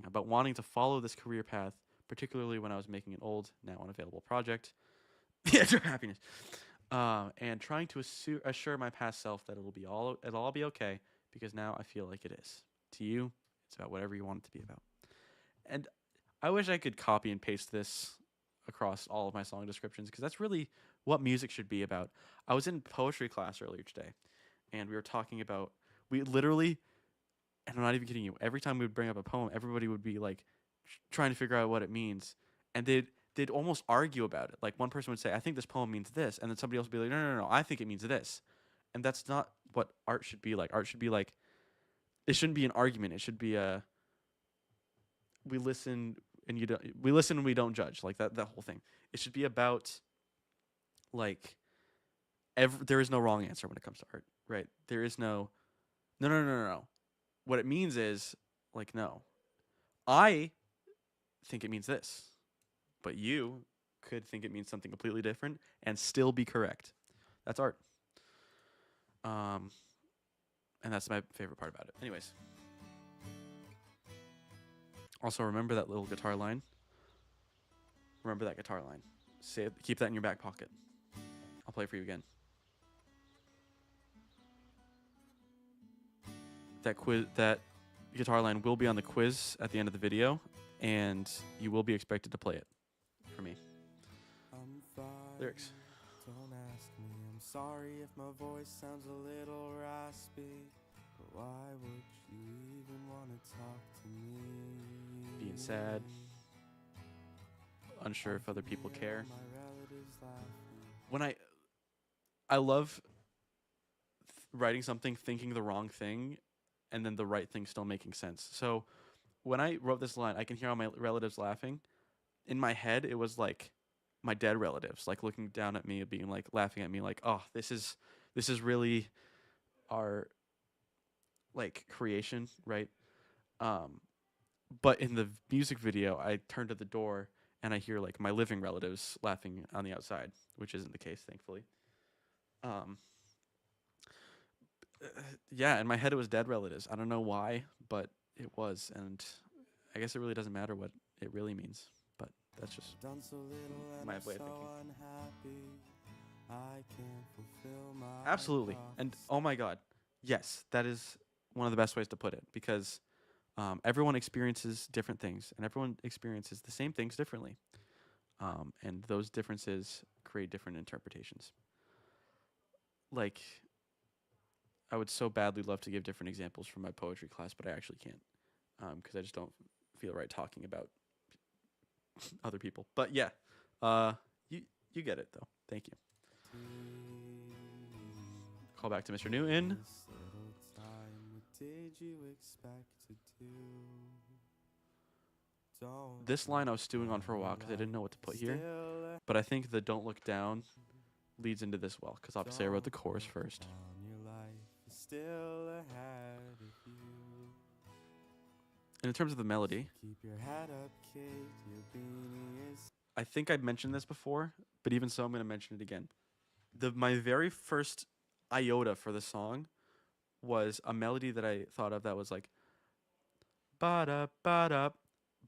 about wanting to follow this career path, particularly when I was making an old, now unavailable project. Yeah, your happiness. And trying to assure my past self that it'll all be okay because now I feel like it is. To you, it's about whatever you want it to be about. And I wish I could copy and paste this across all of my song descriptions because that's really what music should be about. I was in poetry class earlier today, and we were talking about we literally, and I'm not even kidding you. Every time we would bring up a poem, everybody would be like trying to figure out what it means, and they'd almost argue about it. Like one person would say, "I think this poem means this," and then somebody else would be like, "No, I think it means this," and that's not what art should be like. Art should be like, it shouldn't be an argument. It should be a we listen and you don't. We listen and we don't judge. Like that whole thing. It should be about like there is no wrong answer when it comes to art, right? There is no. What it means is like no. I think it means this, but you could think it means something completely different and still be correct. That's art. And that's my favorite part about it. Anyways. Also, remember that little guitar line. Remember that guitar line. Keep that in your back pocket. I'll play it for you again. That guitar line will be on the quiz at the end of the video, and you will be expected to play it for me. I'm fine. Lyrics. Don't ask me. I'm sorry if my voice sounds a little raspy. But why would you even want to talk to me? Being sad. Unsure if other people care. My relatives laughing. When I love writing something, thinking the wrong thing, and then the right thing still making sense. So when I wrote this line, I can hear all my relatives laughing. In my head, it was like my dead relatives, like looking down at me, being like laughing at me, like, oh, this is really our like creation, right? But in the music video, I turn to the door and I hear like my living relatives laughing on the outside, which isn't the case, thankfully. Yeah, in my head it was dead relatives. I don't know why, but it was, and I guess it really doesn't matter what it really means. But that's just Done so little and my I'm way of so thinking. unhappy. I can't fulfill my Absolutely. And oh my God, yes, that is one of the best ways to put it, because everyone experiences different things, and everyone experiences the same things differently. And those differences create different interpretations. Like, I would so badly love to give different examples from my poetry class, but I actually can't, because I just don't feel right talking about other people. But yeah, you get it though. Thank you. Call back to Mr. Newton. This little time, what did you expect to do? Don't This line I was stewing on for a while because I didn't know what to put here. But I think the "Don't Look Down" leads into this well, because obviously I wrote the chorus first. Your life is still ahead of you. And in terms of the melody, Keep your head up, kid. Your beanie is I think I'd mentioned this before, but even so, I'm going to mention it again. My very first iota for the song was a melody that I thought of that was like ba-da, ba-da.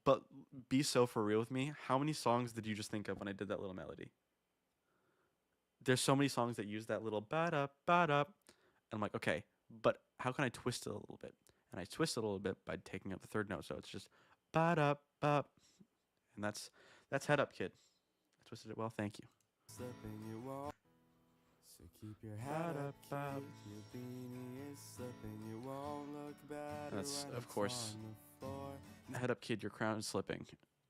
But be so for real with me. How many songs did you just think of when I did that little melody? There's so many songs that use that little ba-da, ba-da. And I'm like, okay, but how can I twist it a little bit? And I twist it a little bit by taking out the third note. So it's just ba-da, ba. And that's Head Up Kid. I twisted it well. Thank you. slipping, you won't. So keep your head up, kid. Your beanie is slipping, you won't look better. That's, when of it's course, on the floor. Head Up Kid, your crown is slipping.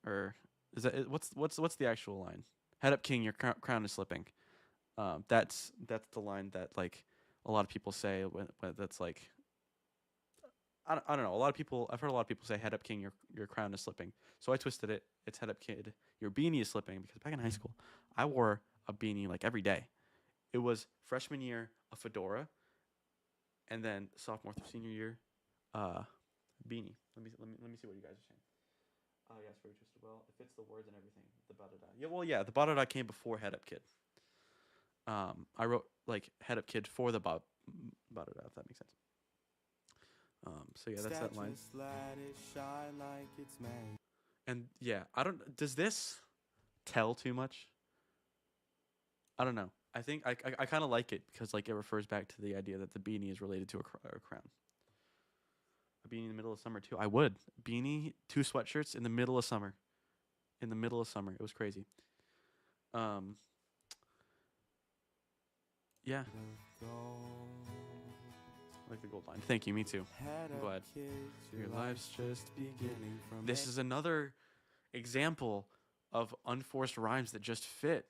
Or is that what's the actual line? Head Up King, your crown is slipping. That's the line that like a lot of people say when that's like I don't know. I've heard a lot of people say "Head Up King, your crown is slipping." So I twisted it. It's "Head Up Kid, your beanie is slipping," because back in high school, I wore a beanie like every day. It was freshman year a fedora, and then sophomore through senior year, beanie. Let me see what you guys are saying. Oh yes, very twisted. Well, it fits the words and everything. The ba-da-da. Yeah, well, yeah, the ba-da-da came before "Head Up Kid." I wrote like "Head Up Kid" for the ba-da-da, if that makes sense. So yeah, that's that line. Just let it shine like it's made. And yeah, does this tell too much? I don't know. I think I kind of like it because like it refers back to the idea that the beanie is related to a crown. A beanie in the middle of summer too. I would. Beanie, 2 sweatshirts in the middle of summer. In the middle of summer. It was crazy. Yeah. I like the gold line. Thank you, me too. I'm glad. Your life's just beginning. This is another example of unforced rhymes that just fit.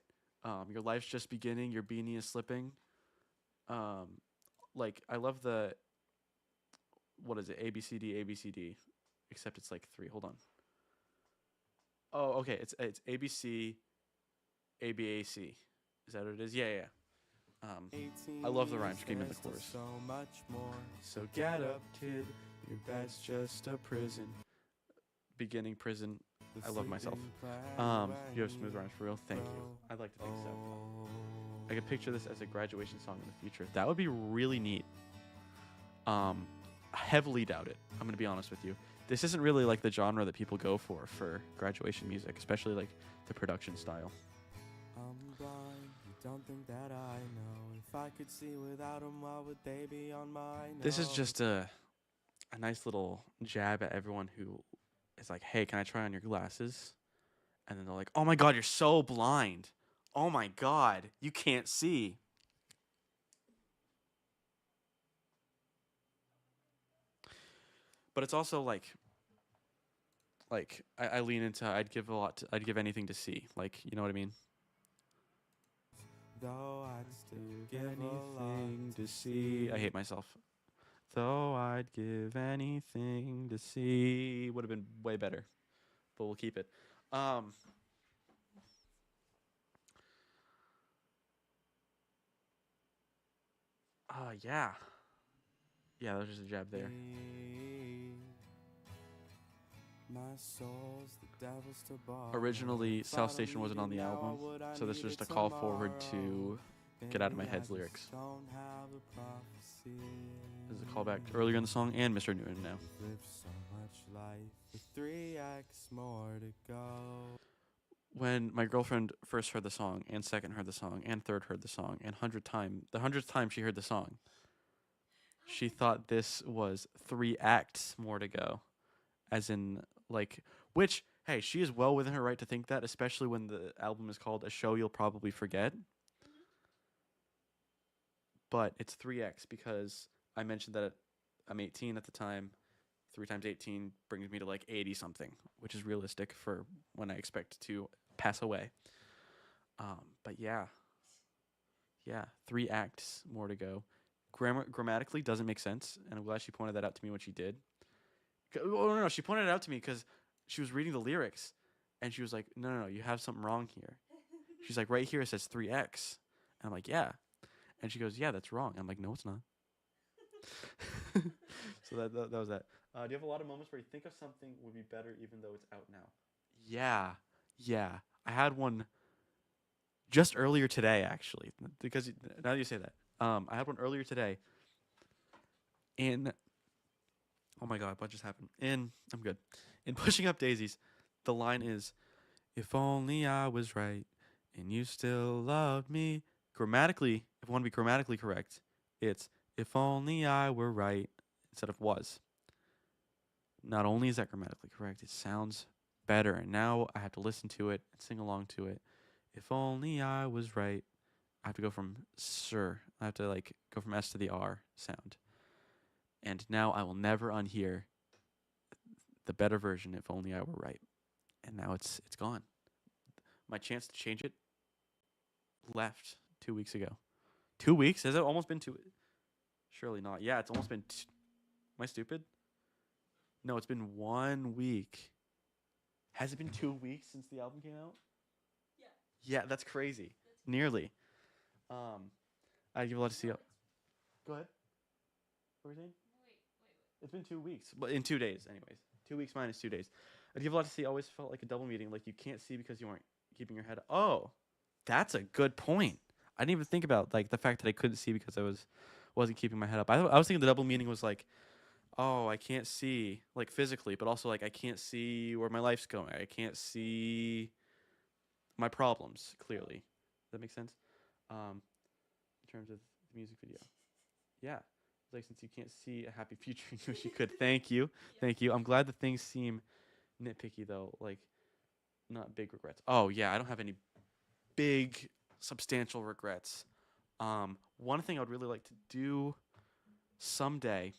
Your life's just beginning. Your beanie is slipping. Like I love the. What is it? A B C D A B C D. Except it's like 3. Hold on. Oh, okay. It's ABC, ABAC. Is that what it is? Yeah, yeah. I love the rhyme scheme in the there's still chorus. so much more. So get up, kid. Your bed's just a prison. Beginning prison. I love myself. You have smooth rhymes for real. Thank you. I'd like to think so. I could picture this as a graduation song in the future. That would be really neat. Heavily doubt it. I'm gonna be honest with you. This isn't really like the genre that people go for graduation music, especially like the production style. I'm blind, you don't think that I know. If I could see without them, why would they be on my nose? This is just a nice little jab at everyone who is like, "Hey, can I try on your glasses?" And then they're like, "Oh my god, you're so blind. Oh my god, you can't see." But it's also like I lean into I'd give I'd give anything to see. Like, you know what I mean? Though I'd still give Anything to see. I hate myself. Though I'd give anything to see. Would have been way better. But we'll keep it. Yeah. Yeah, there's just a jab there. My soul's the devil's to borrow. Originally, If I South don't Station need wasn't it on the now, album, would I so this need was just it a call forward to tomorrow? get out of my Maybe I head's just lyrics. don't have a prophecy. This is a callback to earlier in the song and Mr. Newton now. We've lived so much life with 3x more to go. When my girlfriend first heard the song, and second heard the song, and third heard the song, and the 100th time she heard the song, she thought this was 3 acts more to go. As in, like, which, hey, she is well within her right to think that, especially when the album is called A Show You'll Probably Forget. But it's 3x because I mentioned that I'm 18 at the time. 3 times 18 brings me to like 80 something, which is realistic for when I expect to pass away. But yeah, 3 acts more to go. Grammatically doesn't make sense, and I'm glad she pointed that out to me when she did. Oh no, she pointed it out to me because she was reading the lyrics, and she was like, "No, you have something wrong here." She's like, "Right here it says 3x," and I'm like, "Yeah," and she goes, "Yeah, that's wrong." I'm like, "No, it's not." So that was that. Do you have a lot of moments where you think of something would be better even though it's out now? Yeah. I had one just earlier today, actually, because now that you say that, I had one earlier today. In oh my god, what just happened? I'm good. In Pushing Up Daisies, the line is, "If only I was right and you still loved me." Grammatically, if I want to be grammatically correct, it's "if only I were right" instead of "was." Not only is that grammatically correct, it sounds better. And now I have to listen to it and sing along to it. If only I was right. I have to go from sir. I have to like go from S to the R sound. And now I will never unhear the better version, "If only I were right." And now it's gone. My chance to change it left 2 weeks ago. 2 weeks? Has it almost been 2? Surely not. Yeah, it's almost been. Am I stupid? No, it's been 1 week. Has it been 2 weeks since the album came out? Yeah. Yeah, that's crazy. Nearly. I give a lot to see. Go ahead. What were you saying? Wait. It's been 2 weeks, but in 2 days, anyways. 2 weeks minus 2 days. I'd give a lot to see. Always felt like a double meeting, like you can't see because you aren't keeping your head. Oh, that's a good point. I didn't even think about like the fact that I couldn't see because I wasn't keeping my head up. I was thinking the double meaning was like, oh, I can't see like physically, but also like I can't see where my life's going. I can't see my problems clearly. Does that make sense? In terms of the music video. Yeah. It's like since you can't see a happy future, you wish you could. Thank you. Thank you. I'm glad that things seem nitpicky though, like not big regrets. Oh yeah, I don't have any big substantial regrets. One thing I would really like to do someday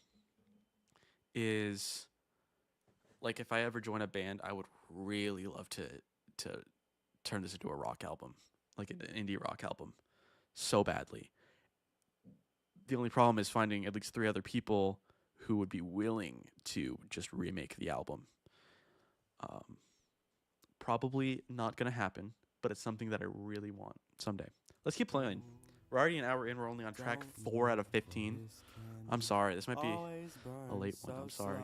is like if I ever join a band, I would really love to turn this into a rock album, like an indie rock album, so badly. The only problem is finding at least 3 other people who would be willing to just remake the album. Probably not gonna happen, but it's something that I really want someday. Let's keep playing. We're already an hour in. We're only on track 4 out of 15. I'm sorry. This might be a late one. I'm sorry.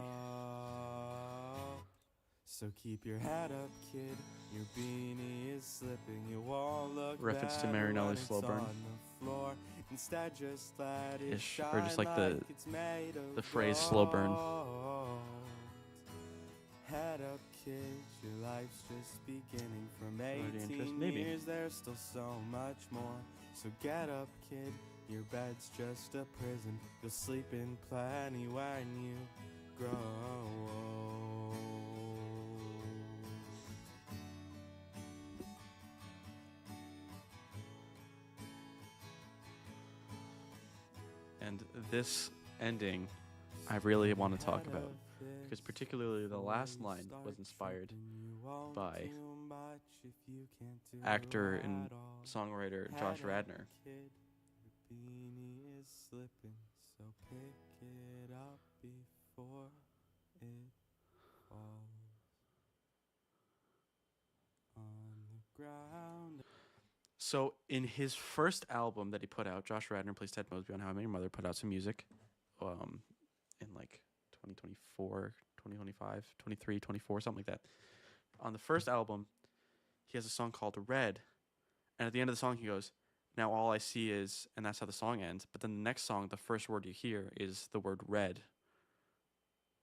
So keep your head up, kid. Your beanie is slipping. You won't look Reference to better Marinelli's when it's Slow Burn. on the floor. Instead, just let it Ish, or shine just like the it's made of phrase slow burn. gold. Head up, kid. Your life's just beginning. From Already 18 interest? Maybe. years, there's still so much more. So get up, kid. Your bed's just a prison. You'll sleep in plenty when you grow old. And this ending, I really want to talk about, because particularly the last line was inspired by actor and songwriter Josh Radnor. Beanie is slipping, so pick it up before it falls on the ground. So in his first album that he put out, Josh Radnor plays Ted Mosby on How I Met Your Mother, put out some music in like 2024, 2025, 23, 24, something like that. On the first album, he has a song called Red, and at the end of the song he goes, "Now all I see is," and that's how the song ends. But then the next song, the first word you hear is the word red.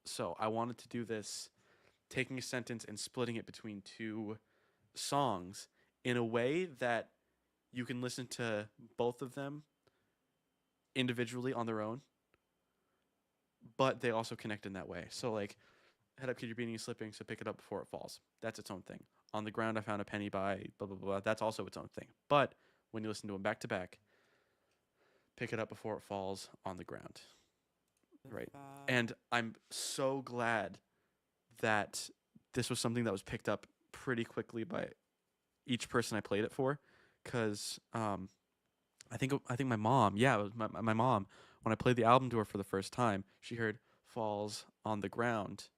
So I wanted to do this, taking a sentence and splitting it between two songs in a way that you can listen to both of them individually on their own, but they also connect in that way. So like, head up, kid, your beanie is slipping, so pick it up before it falls. That's its own thing. On the ground, I found a penny by blah, blah, blah. That's also its own thing. But when you listen to them back to back, pick it up before it falls on the ground. Right. And I'm so glad that this was something that was picked up pretty quickly by each person I played it for, because I think my mom, it was my mom, when I played the album to her for the first time, she heard "falls on the ground,"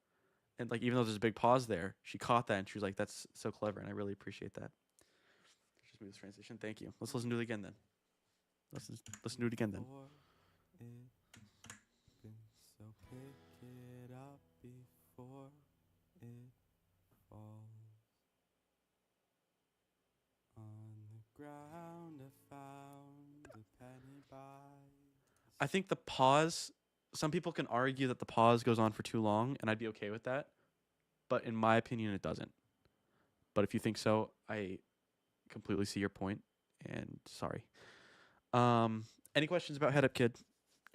and like, even though there's a big pause there, she caught that and she was like, "That's so clever," and I really appreciate that. Just move this transition. Thank you. Let's listen to it again then. Let's do it again then. So pick it up before it falls on the ground. I found a penny by. I think the pause, some people can argue that the pause goes on for too long, and I'd be okay with that. But in my opinion, it doesn't. But if you think so, I completely see your point, and sorry. Any questions about Head Up Kid?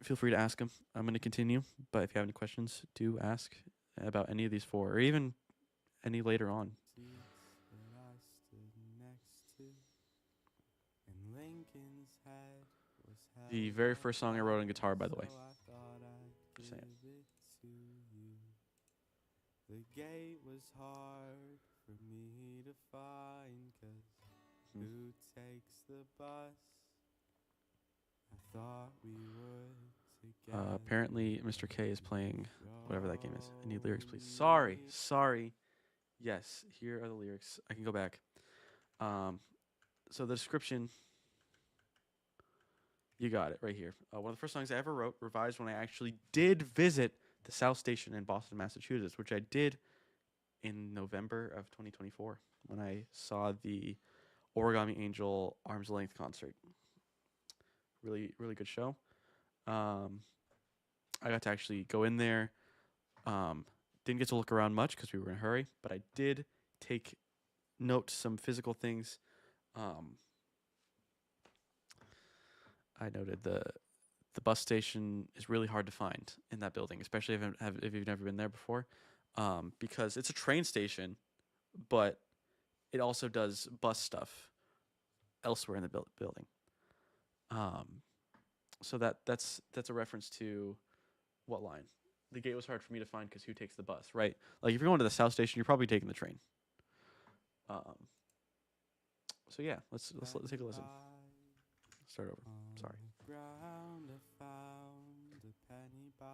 Feel free to ask them. I'm going to continue, but if you have any questions, do ask about any of these four, or even any later on. That I stood next to, and Lincoln's head was The held very up first song I wrote on guitar, by the way. so I thought I'd Just saying. give it to you. The gate was hard for me to find, 'cause Mhm. who takes the bus? I thought we would together. Apparently, Mr. K is playing whatever that game is. I need lyrics, please. Sorry. Yes, here are the lyrics. I can go back. So the description, you got it right here. One of the first songs I ever wrote, revised when I actually did visit the South Station in Boston, Massachusetts, which I did in November of 2024 when I saw the Origami Angel Arm's Length concert. Really, really good show. I got to actually go in there. Didn't get to look around much because we were in a hurry, but I did take note to some physical things. I noted the bus station is really hard to find in that building, especially if you've never been there before, because it's a train station, but it also does bus stuff elsewhere in the building. So that's a reference to what line? The gate was hard for me to find because who takes the bus, right? Like, if you're going to the South Station, you're probably taking the train. So yeah, let's take a listen. Start over. Sorry. On the ground I found a penny by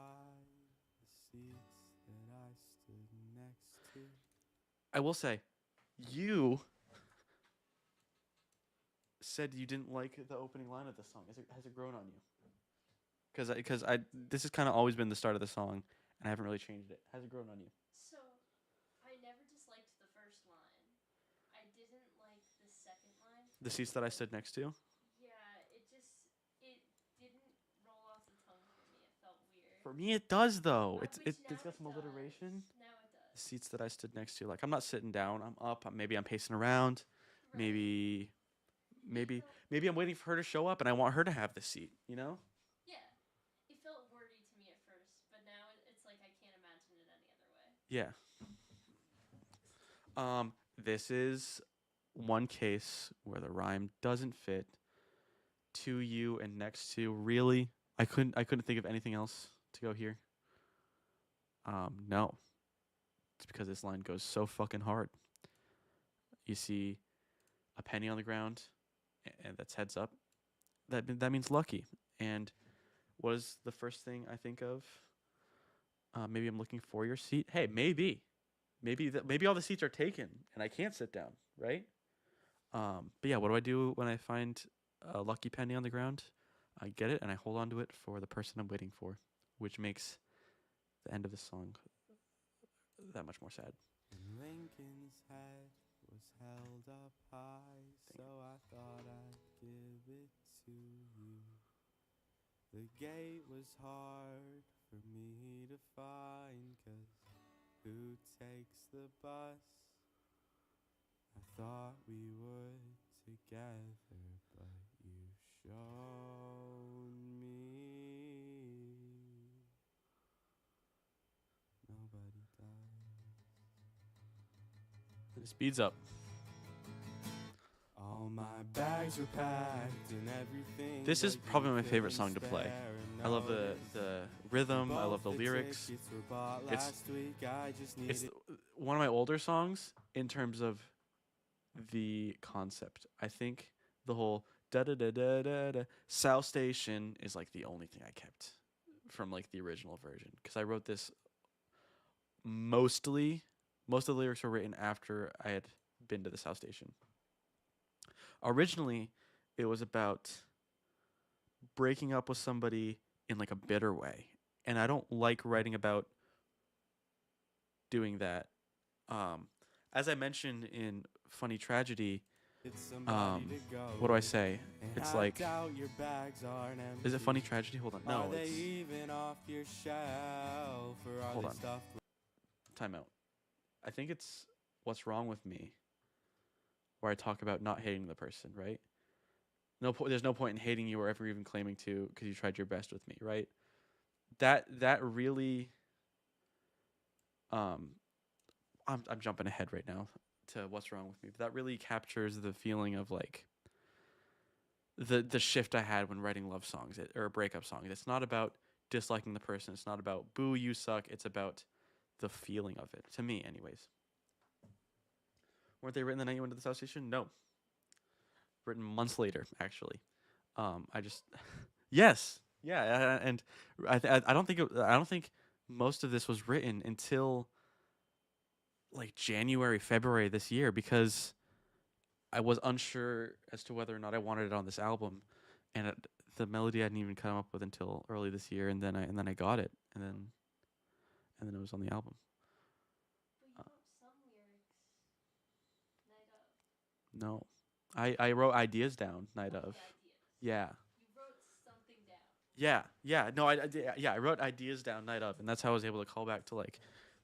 the seats that I stood next to. I will say, You said you didn't like the opening line of the song. Has it grown on you? Because I this has kind of always been the start of the song, and I haven't really changed it. Has it grown on you? So, I never disliked the first line. I didn't like the second line. The seats that I stood next to. Yeah, it didn't roll off the tongue for me. It felt weird. For me, it does though. Which It's now got some it does. alliteration. Now it does. The seats that I stood next to. Like I'm not sitting down. I'm up. Maybe I'm pacing around. Right. Maybe It felt- maybe I'm waiting for her to show up, and I want her to have the seat. You know? Yeah, it felt wordy to me at first, but now it's like I can't imagine it any other way. Yeah. This is one case where the rhyme doesn't fit. To you and next to. Really? I couldn't think of anything else to go here. No. It's because this line goes so fucking hard. You see a penny on the ground, and that's heads up. That means lucky. And what is the first thing I think of? Maybe I'm looking for your seat. Hey, maybe all the seats are taken and I can't sit down, right? But yeah, what do I do when I find a lucky penny on the ground? I get it and I hold on to it for the person I'm waiting for, which makes the end of the song that much more sad. And Lincoln's head was held up high, so I thought I'd give it to you. The gate was hard for me to find, 'cause who takes the bus? I thought we would together, but you showed me nobody does. And it speeds up. All my bags were packed and everything. This is but probably you my favorite couldn't song to play. spare a I love notice. the rhythm. I love the Both lyrics. tickets were bought It's- last week. I just It's needed one of my older songs in terms of the concept. I think the whole da da da da da da South Station is like the only thing I kept from like the original version because I wrote this mostly. Most of the lyrics were written after I had been to the South Station. Originally, it was about breaking up with somebody in like a bitter way, and I don't like writing about doing that. As I mentioned in Funny Tragedy, somebody to go what do I with, say? and It's I like, doubt your bags aren't empty. is it Funny Tragedy? Hold on, Are no, they it's even off your shelf, or are Hold they on. stuffed with time out. I think it's What's Wrong with Me, where I talk about not hating the person, right? There's no point in hating you or ever even claiming to because you tried your best with me, right? That really, I'm jumping ahead right now to What's Wrong with Me, but that really captures the feeling of like the shift I had when writing love songs or breakup songs. It's not about disliking the person. It's not about boo you suck. It's about the feeling of it. To me, anyways. Weren't they written the night you went to the South Station? No. Written months later, actually. I just yes, yeah, and I don't think most of this was written until like January, February this year because I was unsure as to whether or not I wanted it on this album, and the melody I hadn't even come up with until early this year, and then I got it, and then it was on the album. But you wrote some lyrics night of. No, I wrote ideas down night Oh, of. the ideas. Yeah. You wrote something down. Yeah. No, I wrote ideas down night of, and that's how I was able to call back to like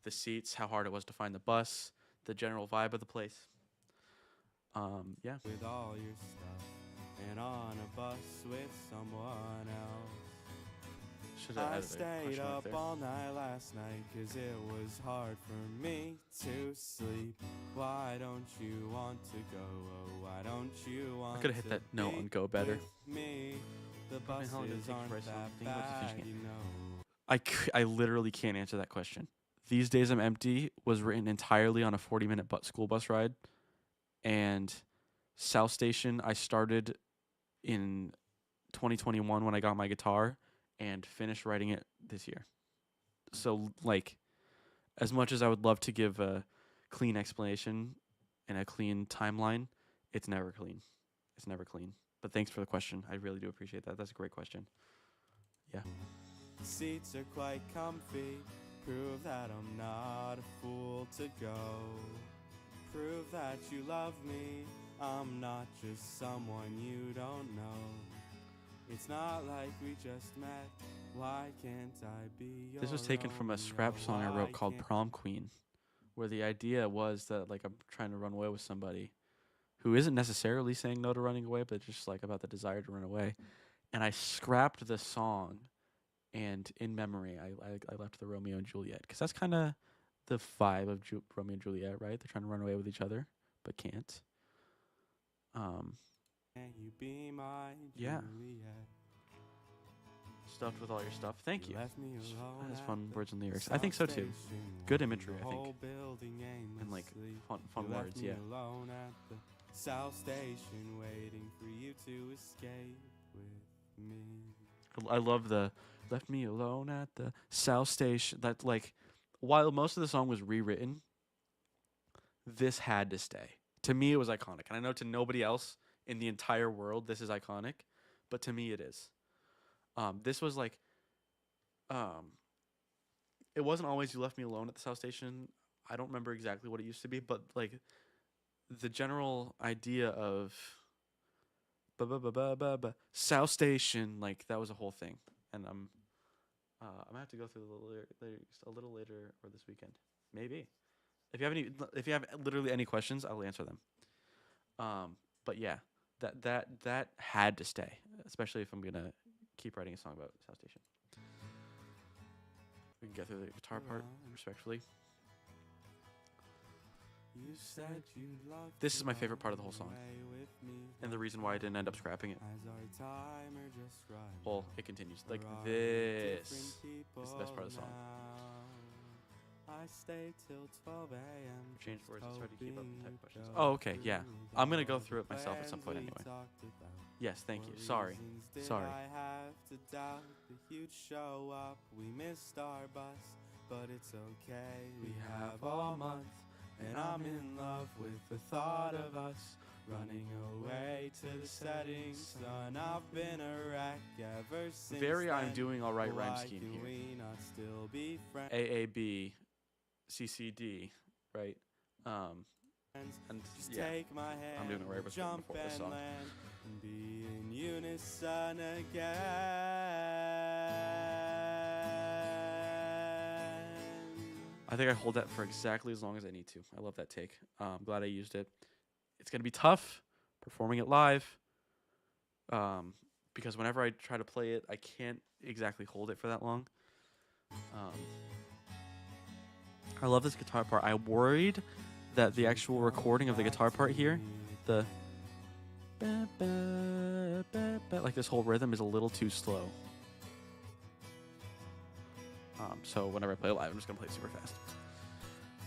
the seats, how hard it was to find the bus, the general vibe of the place. Yeah. with all your stuff, and on a bus with someone else. Should have I added a stayed question mark up there. all night last night 'cause it was hard for me to sleep. Why don't you want to go? Oh, why don't you want coulda hit to that note be on Go better. with me? The Probably how long did it buses take you to aren't write something? that Think about just bad, finishing it. you know. I literally can't answer that question. These Days I'm Empty was written entirely on a 40-minute school bus ride, and South Station I started in 2021 when I got my guitar and finished writing it this year. So like as much as I would love to give a clean explanation in a clean timeline, it's never clean. It's never clean. But thanks for the question. I really do appreciate that. That's a great question. Yeah. Seats are quite comfy. Prove that I'm not a fool to go. Prove that you love me. I'm not just someone you don't know. It's not like we just met. Why can't I be your This was taken from a Romeo? scrap song I Why wrote called can't Prom Queen, where the idea was that like I'm trying to run away with somebody who isn't necessarily saying no to running away, but just like about the desire to run away. And I scrapped the song, and in memory, I left the Romeo and Juliet, because that's kind of the vibe of Romeo and Juliet, right? They're trying to run away with each other, but can't. you be my Yeah. Juliet? Stuffed with all your stuff. Thank you. Left me alone That has at fun the words and lyrics. I think so too. substation, Good watching imagery, the I think. whole building And like aimlessly. fun You left words, me yeah. alone at the South Station, waiting for you to escape with me. I love the left me alone at the South Station. That like, while most of the song was rewritten, this had to stay. To me, it was iconic, and I know to nobody else in the entire world this is iconic, but to me it is. This was like, it wasn't always you left me alone at the South Station. I don't remember exactly what it used to be, but like, the general idea of South Station, like that was a whole thing, and I'm gonna have to go through the lyrics a little later or this weekend, maybe. If you have literally any questions, I'll answer them. But yeah, that had to stay, especially if I'm gonna keep writing a song about South Station. We can get through the guitar part respectfully. You said you'd love This to is my favorite part of the run whole song, away with me, and the reason why I didn't end up scrapping it. as our timer just run. Well, it continues. Like We're all this different is the best part of the song. now. I stay till 12 a.m. Change just words. It's hard to keep up hoping type you'd questions. go Oh, okay, yeah. through I'm gonna go all through the it myself at some point plans we anyway. talked about. Yes, thank you. What Sorry. reasons did Sorry. I have to doubt that you'd show up? We missed our bus, but it's okay. We have all month, and I'm in love with the thought of us running away to the setting sun. I've been a wreck ever since. Very I'm then. doing all right rhyme Why scheme can here. we not still be friends? AAB, CCD, right? And Just yeah, take my hand, I'm doing it right we'll with jump before this and song. land and be in unison again. I think I hold that for exactly as long as I need to. I love that take. I'm glad I used it. It's gonna be tough performing it live, because whenever I try to play it, I can't exactly hold it for that long. I love this guitar part. I'm worried that the actual recording of the guitar part here, the like this whole rhythm is a little too slow. So whenever I play it live, I'm just gonna play it super fast.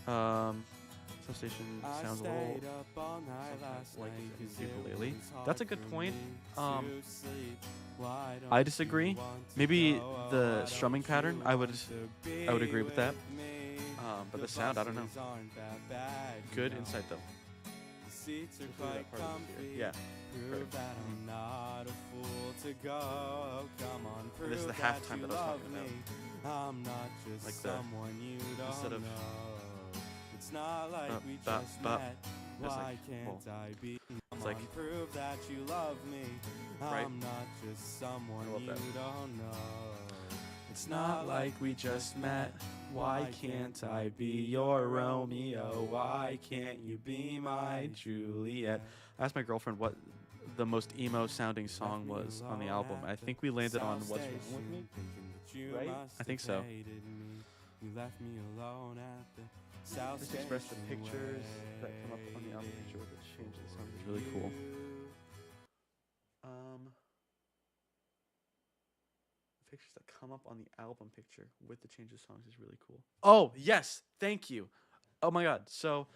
South Station I sounds a little stayed up all night something last like night the 'cause it ukulele. was That's a hard good for point. me to sleep. Why don't I disagree. you want to Maybe go? the Why strumming don't pattern, you I would want to be agree with that. me? But the sound, I don't know. buses aren't that bad, you Good know. insight though. The seats are Hopefully quite that part of it comfy. here. Yeah. Prove Right. that I'm not a fool to go. Come on, prove And this is the that halftime you that I was love talking about. me. I'm not just Like the- someone you don't instead of know. It's not like we ba- just ba- met. it's Why like, can't well, I be? Come like- on, prove that you love me. Right. I'm not just someone I love you that. don't know. It's not like we just met. Why can't I be your Romeo? Why can't you be my Juliet? I asked my girlfriend what the most emo sounding song was on the album. I think we landed on What's Wrong With Me. Right? I think so. You left me alone at the South Just express the Station pictures that come up on the album picture with the change of the song is really cool. The pictures that come up on the album picture with the change of songs is really cool. Oh, yes. Thank you. Oh my god. So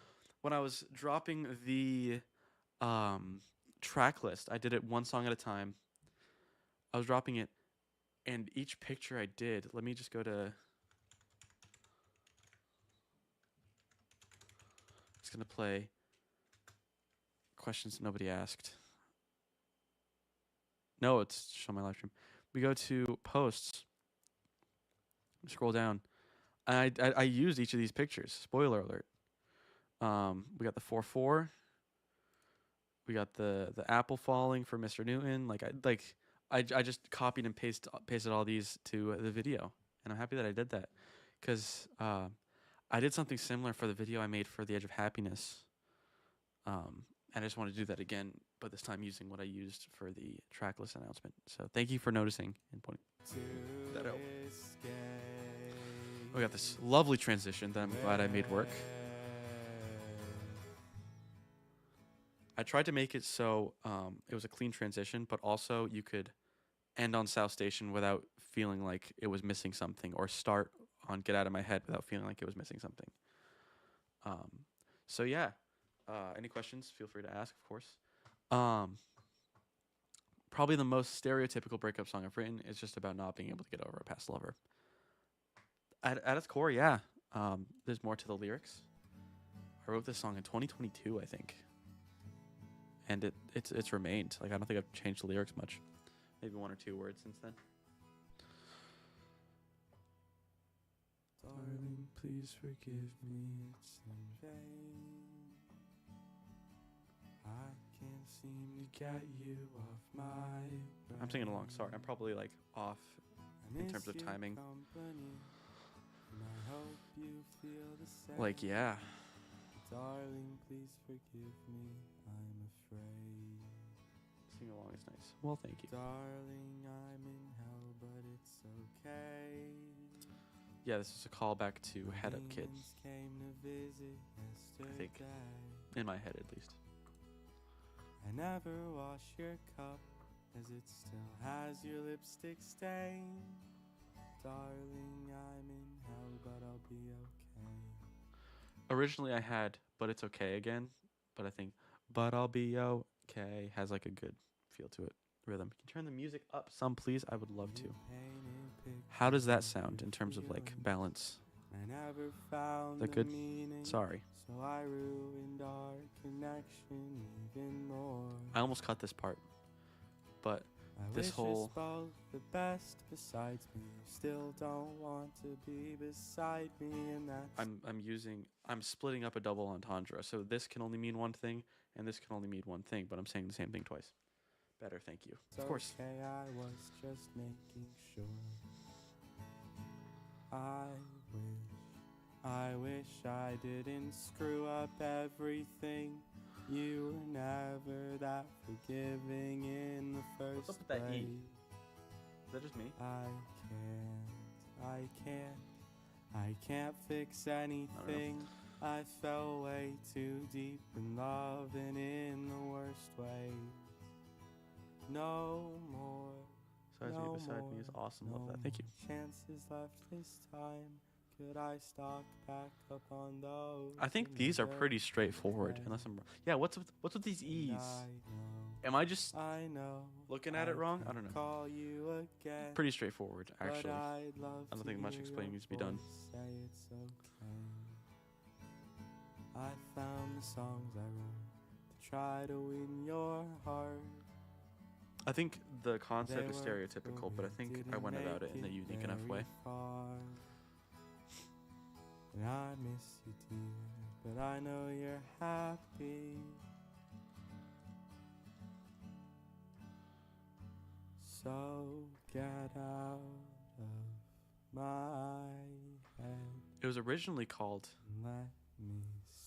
when I was dropping the track list, I did it one song at a time. I was dropping it, and each picture I did, let me just go to, it's gonna play questions that nobody asked. No, it's just on my live stream. We go to posts. Scroll down. I used each of these pictures. Spoiler alert. We got the 4-4. We got the apple falling for Mr. Newton. I just copied and pasted all these to the video, and I'm happy that I did that, because I did something similar for the video I made for The Edge of Happiness. And I just want to do that again, but this time using what I used for the track list announcement. So thank you for noticing and pointing that out. We got this lovely transition that I'm glad I made work. I tried to make it so it was a clean transition, but also you could end on South Station without feeling like it was missing something, or start on Get Out of My Head without feeling like it was missing something. So yeah, any questions, feel free to ask, of course. Probably the most stereotypical breakup song I've written is just about not being able to get over a past lover. At its core, yeah. There's more to the lyrics. I wrote this song in 2022, I think, and it's remained. Like, I don't think I've changed the lyrics much. Maybe 1 or 2 words since then. Darling, please forgive me, it's in vain. I can't seem to get you off my brain. I'm singing along. Sorry, I'm probably like off I in miss terms of your timing. company, and I hope you feel the same. Like, yeah. Darling, please forgive me, I'm afraid. Singing along is nice. Well, thank you. Darling, I'm in hell, but it's okay. Yeah, this is a callback to Head Up Kid, Aliens came to visit I think. yesterday. In my head, at least. I never wash your cup, as it still has your lipstick stain. Darling, I'm in hell, but I'll be okay. Originally, I had "But It's Okay" again, but I think "But I'll Be Okay" has like a good feel to it. Rhythm. Can you turn the music up some, please? I would love to. You painted How does that pictures sound of in terms of like feelings. balance? I never found That the good? meaning, Sorry. so I ruined our connection even more. I almost cut this part, but I this wish whole- us both the best besides me. You still don't want to be beside me, and that's I'm splitting up a double entendre. So this can only mean one thing, and this can only mean one thing, but I'm saying the same thing twice. Better, thank you. Of course. okay. I was just making sure. I wish I didn't screw up everything. You were never that forgiving in the first What's up with that place. E? Is that just me? I can't fix anything. I fell way too deep in love, and in the worst ways. No more. Besides no Me Beside Me is more, awesome. Love no that. Thank you. more chances left this time. Could I stock back up on those? I think these are pretty straightforward, day? unless I'm. Yeah. What's with these E's? Am I just I know. looking at it wrong? I don't know. Call you again. Pretty straightforward, actually. But I'd love I don't to think much hear explaining your needs to be done. voice say it's okay. I found the songs I wrote to try to win your heart. I think the concept They is worked, stereotypical, but I think I didn't went about make it in a unique enough very way. far. And I miss you, dear, but I know you're happy. So get out of my head It was originally called. and let me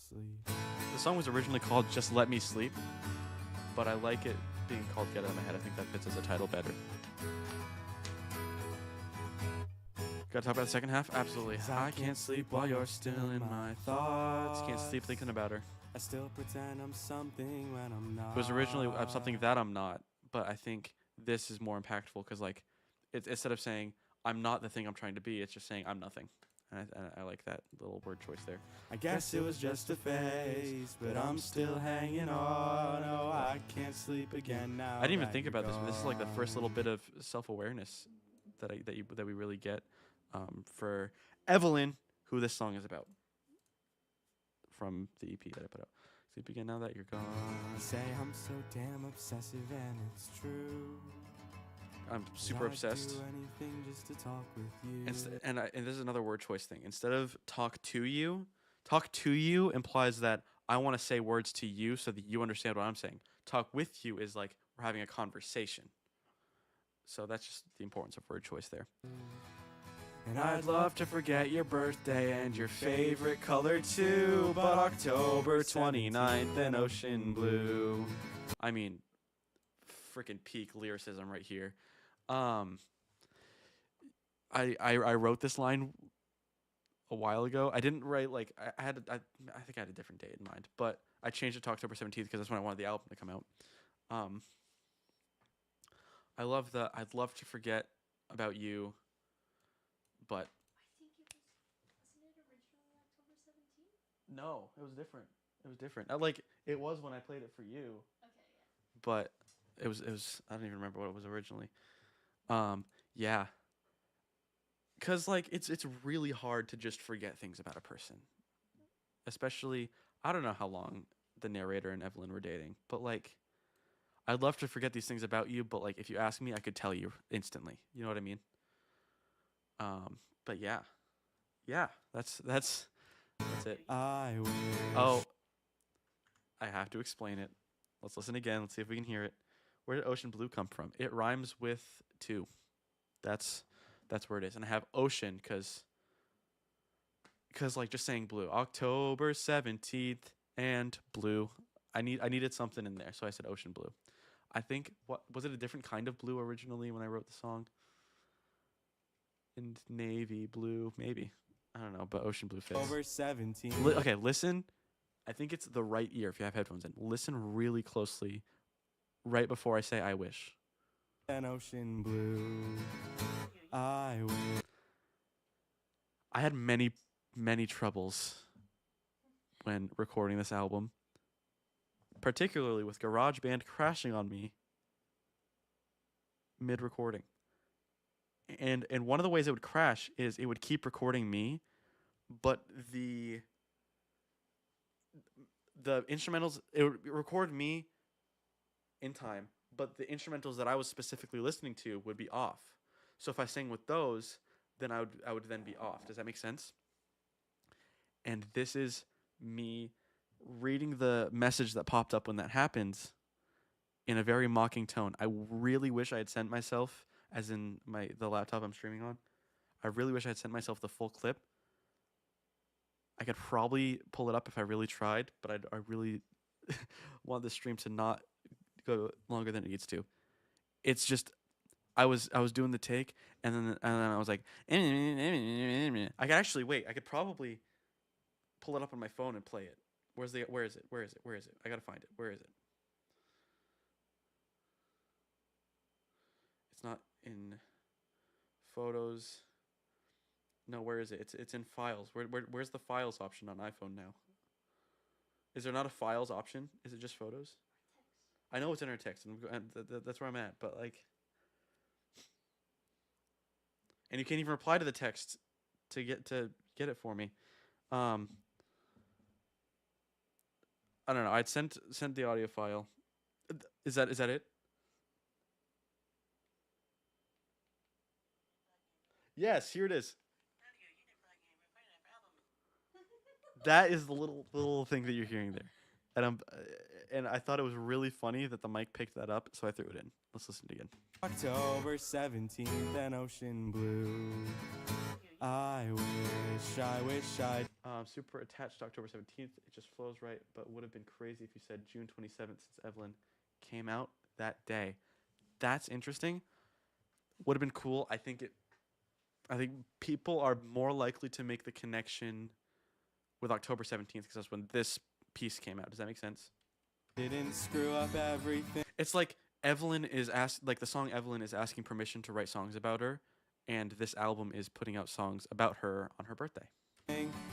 sleep. The song was originally called "Just Let Me Sleep," but I like it being called "Get Out of My Head." I think that fits as a title better. Gotta talk about the second half? Absolutely. 'Cause I can't sleep while you're still in my thoughts. Can't sleep thinking about her. I still pretend I'm something when I'm not. It was originally something that I'm not, but I think this is more impactful because, like, it's instead of saying I'm not the thing I'm trying to be, it's just saying I'm nothing. And I like that little word choice there. I guess it was just a phase, but I'm still hanging on. Oh, I can't sleep again now. I didn't even that think you're about this, but this is like the first little gone. bit of self-awareness that we really get for Evelyn, who this song is about. from the EP that I put out. Sleep again now that you're gone. Say I'm so damn obsessive and it's true. I'm 'Cause super I'd obsessed. do anything just to talk with you. And this is another word choice thing. Instead of talk to you implies that I want to say words to you so that you understand what I'm saying. Talk with you is like we're having a conversation. So that's just the importance of word choice there. And I'd love to forget your birthday and your favorite color too, but October 29th and ocean blue. I mean, freaking peak lyricism right here. I wrote this line a while ago. I didn't write like I think I had a different date in mind, but I changed it to October 17th because that's when I wanted the album to come out. I'd love to forget about you, but I think it wasn't it originally October 17th? no, it was different. It was different. Like it was when I played it for you, Okay, yeah. but it was I don't even remember what it was originally. Yeah. Cuz like it's really hard to just forget things about a person. Especially I don't know how long the narrator and Evelyn were dating, but like I'd love to forget these things about you, but like if you ask me, I could tell you instantly. You know what I mean? But yeah. Yeah, that's it. I wish. Oh, I have to explain it. Let's listen again. Let's see if we can hear it. Where did ocean blue come from? It rhymes with two. That's where it is. And I have ocean because like just saying blue. October 17th and blue. I needed something in there, so I said ocean blue. I think what was it a different kind of blue originally when I wrote the song? And navy blue, maybe. I don't know, but ocean blue fits. October 17th. Okay, listen. I think it's the right ear if you have headphones in. Listen really closely right before I say I wish. And ocean blue. I wish. I had many troubles when recording this album, particularly with GarageBand crashing on me mid-recording. And one of the ways it would crash is it would keep recording me, but the instrumentals, it would record me in time, but the instrumentals that I was specifically listening to would be off. So if I sang with those, then I would then be off. Does that make sense? And this is me reading the message that popped up when that happens in a very mocking tone. I really wish I had sent myself, as in the laptop I'm streaming on, I really wish I had sent myself the full clip. I could probably pull it up if I really tried, but I really want the stream to not go longer than it needs to. It's just I was doing the take, and then I was like, I could actually wait. I could probably pull it up on my phone and play it. Where is it? I gotta find it. Where is it? It's not in photos. No, where is it? It's in files. Where's the files option on iPhone now? Is there not a files option? Is it just photos? I know it's in our text, and that's where I'm at. But like, and you can't even reply to the text to get it for me. I don't know. I'd sent the audio file. Is that it? Yes, here it is. That is the little thing that you're hearing there, and I thought it was really funny that the mic picked that up, so I threw it in. Let's listen to it again. October 17th and ocean blue. I wish I'd. Super attached to October 17th. It just flows right, but would have been crazy if you said June 27th since Evelyn came out that day. That's interesting. Would have been cool. I think people are more likely to make the connection with October 17th because that's when this piece came out. Does that make sense? Didn't screw up everything. It's like the song Evelyn is asking permission to write songs about her, and this album is putting out songs about her on her birthday.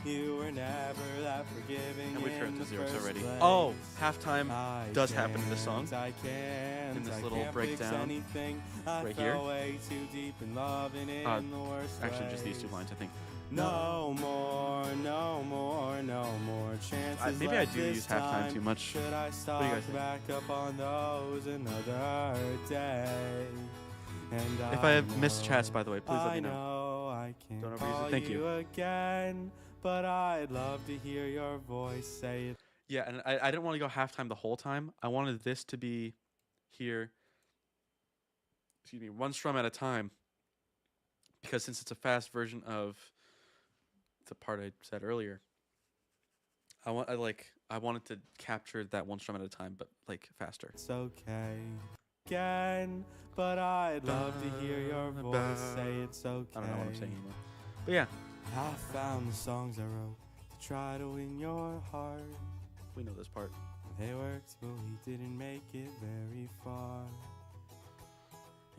You were never that forgiving. And we've heard in the lyrics first already. place. Oh, halftime I does happen in this song. I can't. In this I little can't fix breakdown anything. I right fell here. way too deep in loving in the worst Actually, just these two ways. lines, I think. No more, no more, no more chances. Maybe I left do this use halftime time. too much. Should I What do stop you guys think? back up on those another day? And If I have missed chats, by the way, please let I me know. know I can't Don't overuse it. call Thank you you. again, but I'd love to hear your voice say it. Yeah, and I didn't want to go halftime the whole time. I wanted this to be here, excuse me, one strum at a time. Because since it's a fast version of the part I said earlier, I wanted to capture that one strum at a time, but like faster. It's okay again, but I'd love to hear your voice say it's okay. I don't know what I'm saying anymore. But yeah, I found the songs I wrote to try to win your heart. we know this part. They worked, but we didn't make it very far.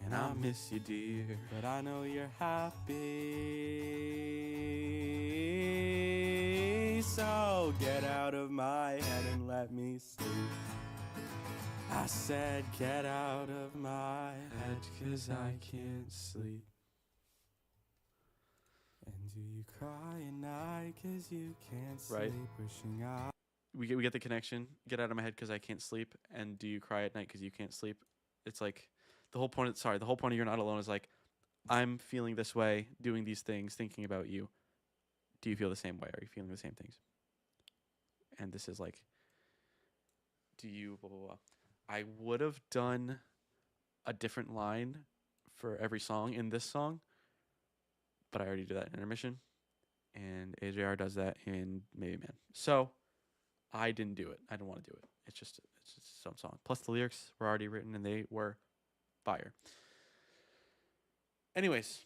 And I miss you, dear. But I know you're happy. So get out of my head and let me sleep. I said get out of my head 'cause I can't sleep. And do you cry at night 'cause you can't sleep? Right. Wishing I We get the connection. Get out of my head because I can't sleep. And do you cry at night because you can't sleep? It's like the whole point. The whole point of You're Not Alone is like, I'm feeling this way, doing these things, thinking about you. Do you feel the same way? Are you feeling the same things? And this is like, do you blah blah blah. I would have done a different line for every song in this song, but I already did that in intermission, and AJR does that in Maybe Man. So I didn't do it. I didn't want to do it. It's just some song. Plus the lyrics were already written and they were fire. Anyways,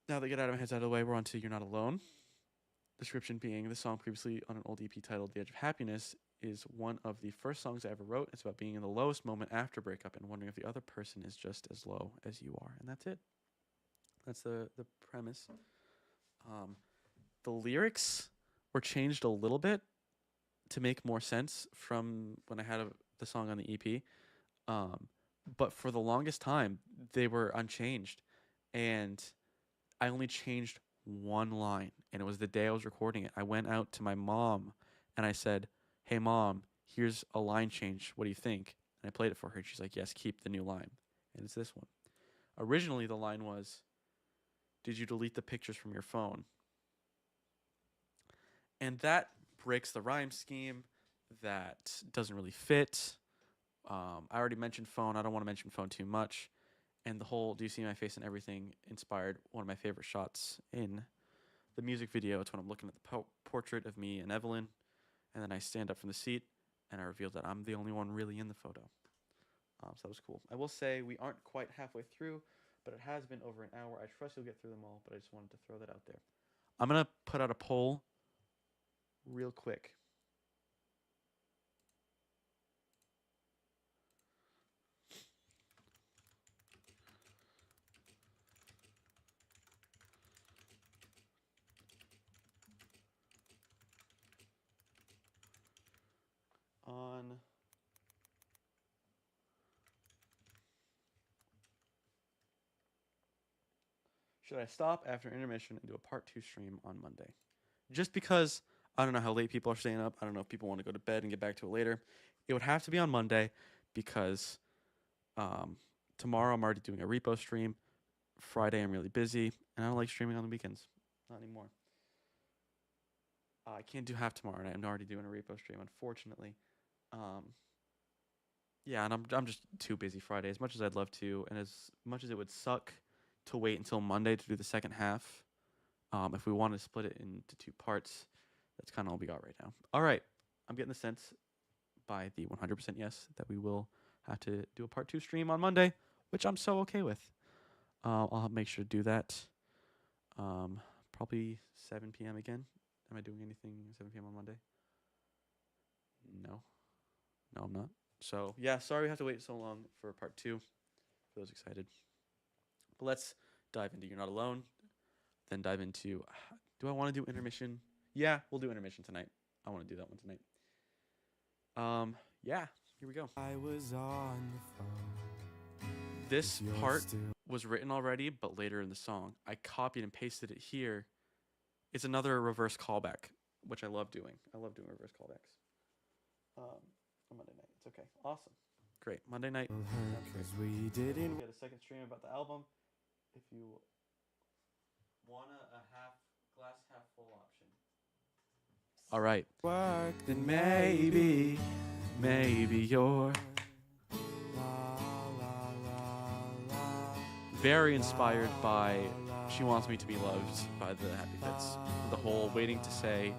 now that Get Out of My Head's out of the way, we're on to You're Not Alone. Description being, the song previously on an old EP titled The Edge of Happiness is one of the first songs I ever wrote. It's about being in the lowest moment after breakup and wondering if the other person is just as low as you are. And that's it. That's the premise. The lyrics were changed a little bit to make more sense from when I had the song on the EP. But for the longest time, they were unchanged. And I only changed one line. And it was the day I was recording it. I went out to my mom and I said, "Hey, Mom, here's a line change. What do you think?" And I played it for her. She's like, "Yes, keep the new line." And it's this one. Originally, the line was, "Did you delete the pictures from your phone?" And that breaks the rhyme scheme. That doesn't really fit. I already mentioned phone. I don't want to mention phone too much. And the whole "do you see my face and everything" inspired one of my favorite shots in the music video. It's when I'm looking at the portrait of me and Evelyn, and then I stand up from the seat, and I reveal that I'm the only one really in the photo. So that was cool. I will say we aren't quite halfway through, but it has been over an hour. I trust you'll get through them all, but I just wanted to throw that out there. I'm going to put out a poll real quick. On should I stop after intermission and do a part 2 stream on Monday? Just because I don't know how late people are staying up. I don't know if people want to go to bed and get back to it later. It would have to be on Monday because tomorrow I'm already doing a repo stream. Friday I'm really busy, and I don't like streaming on the weekends. Not anymore. I can't do half tomorrow night. I'm already doing a repo stream, unfortunately. Yeah, and I'm just too busy Friday. As much as I'd love to, and as much as it would suck to wait until Monday to do the second half, if we want to split it into 2 parts, that's kind of all we got right now. All right, I'm getting the sense by the 100% yes that we will have to do a part 2 stream on Monday, which I'm so okay with. I'll make sure to do that. Probably 7 p.m. again. Am I doing anything 7 p.m. on Monday? No, I'm not. So yeah, sorry we have to wait so long for part 2. For those excited. But let's dive into You're Not Alone. Then dive into, do I want to do intermission? Yeah, we'll do intermission tonight. I want to do that one tonight. Yeah, here we go. I was on the phone. This You're part still was written already, but later in the song. I copied and pasted it here It's another reverse callback, which I love doing. I love doing reverse callbacks. On Monday night. It's okay. Awesome. Great. Monday night. Sounds great. Cause we didn't We get a second stream about the album. If you want a glass half full option. All right. work, Then maybe you're very inspired by She Wants Me to Be Loved by the Happy Fits. The whole waiting to say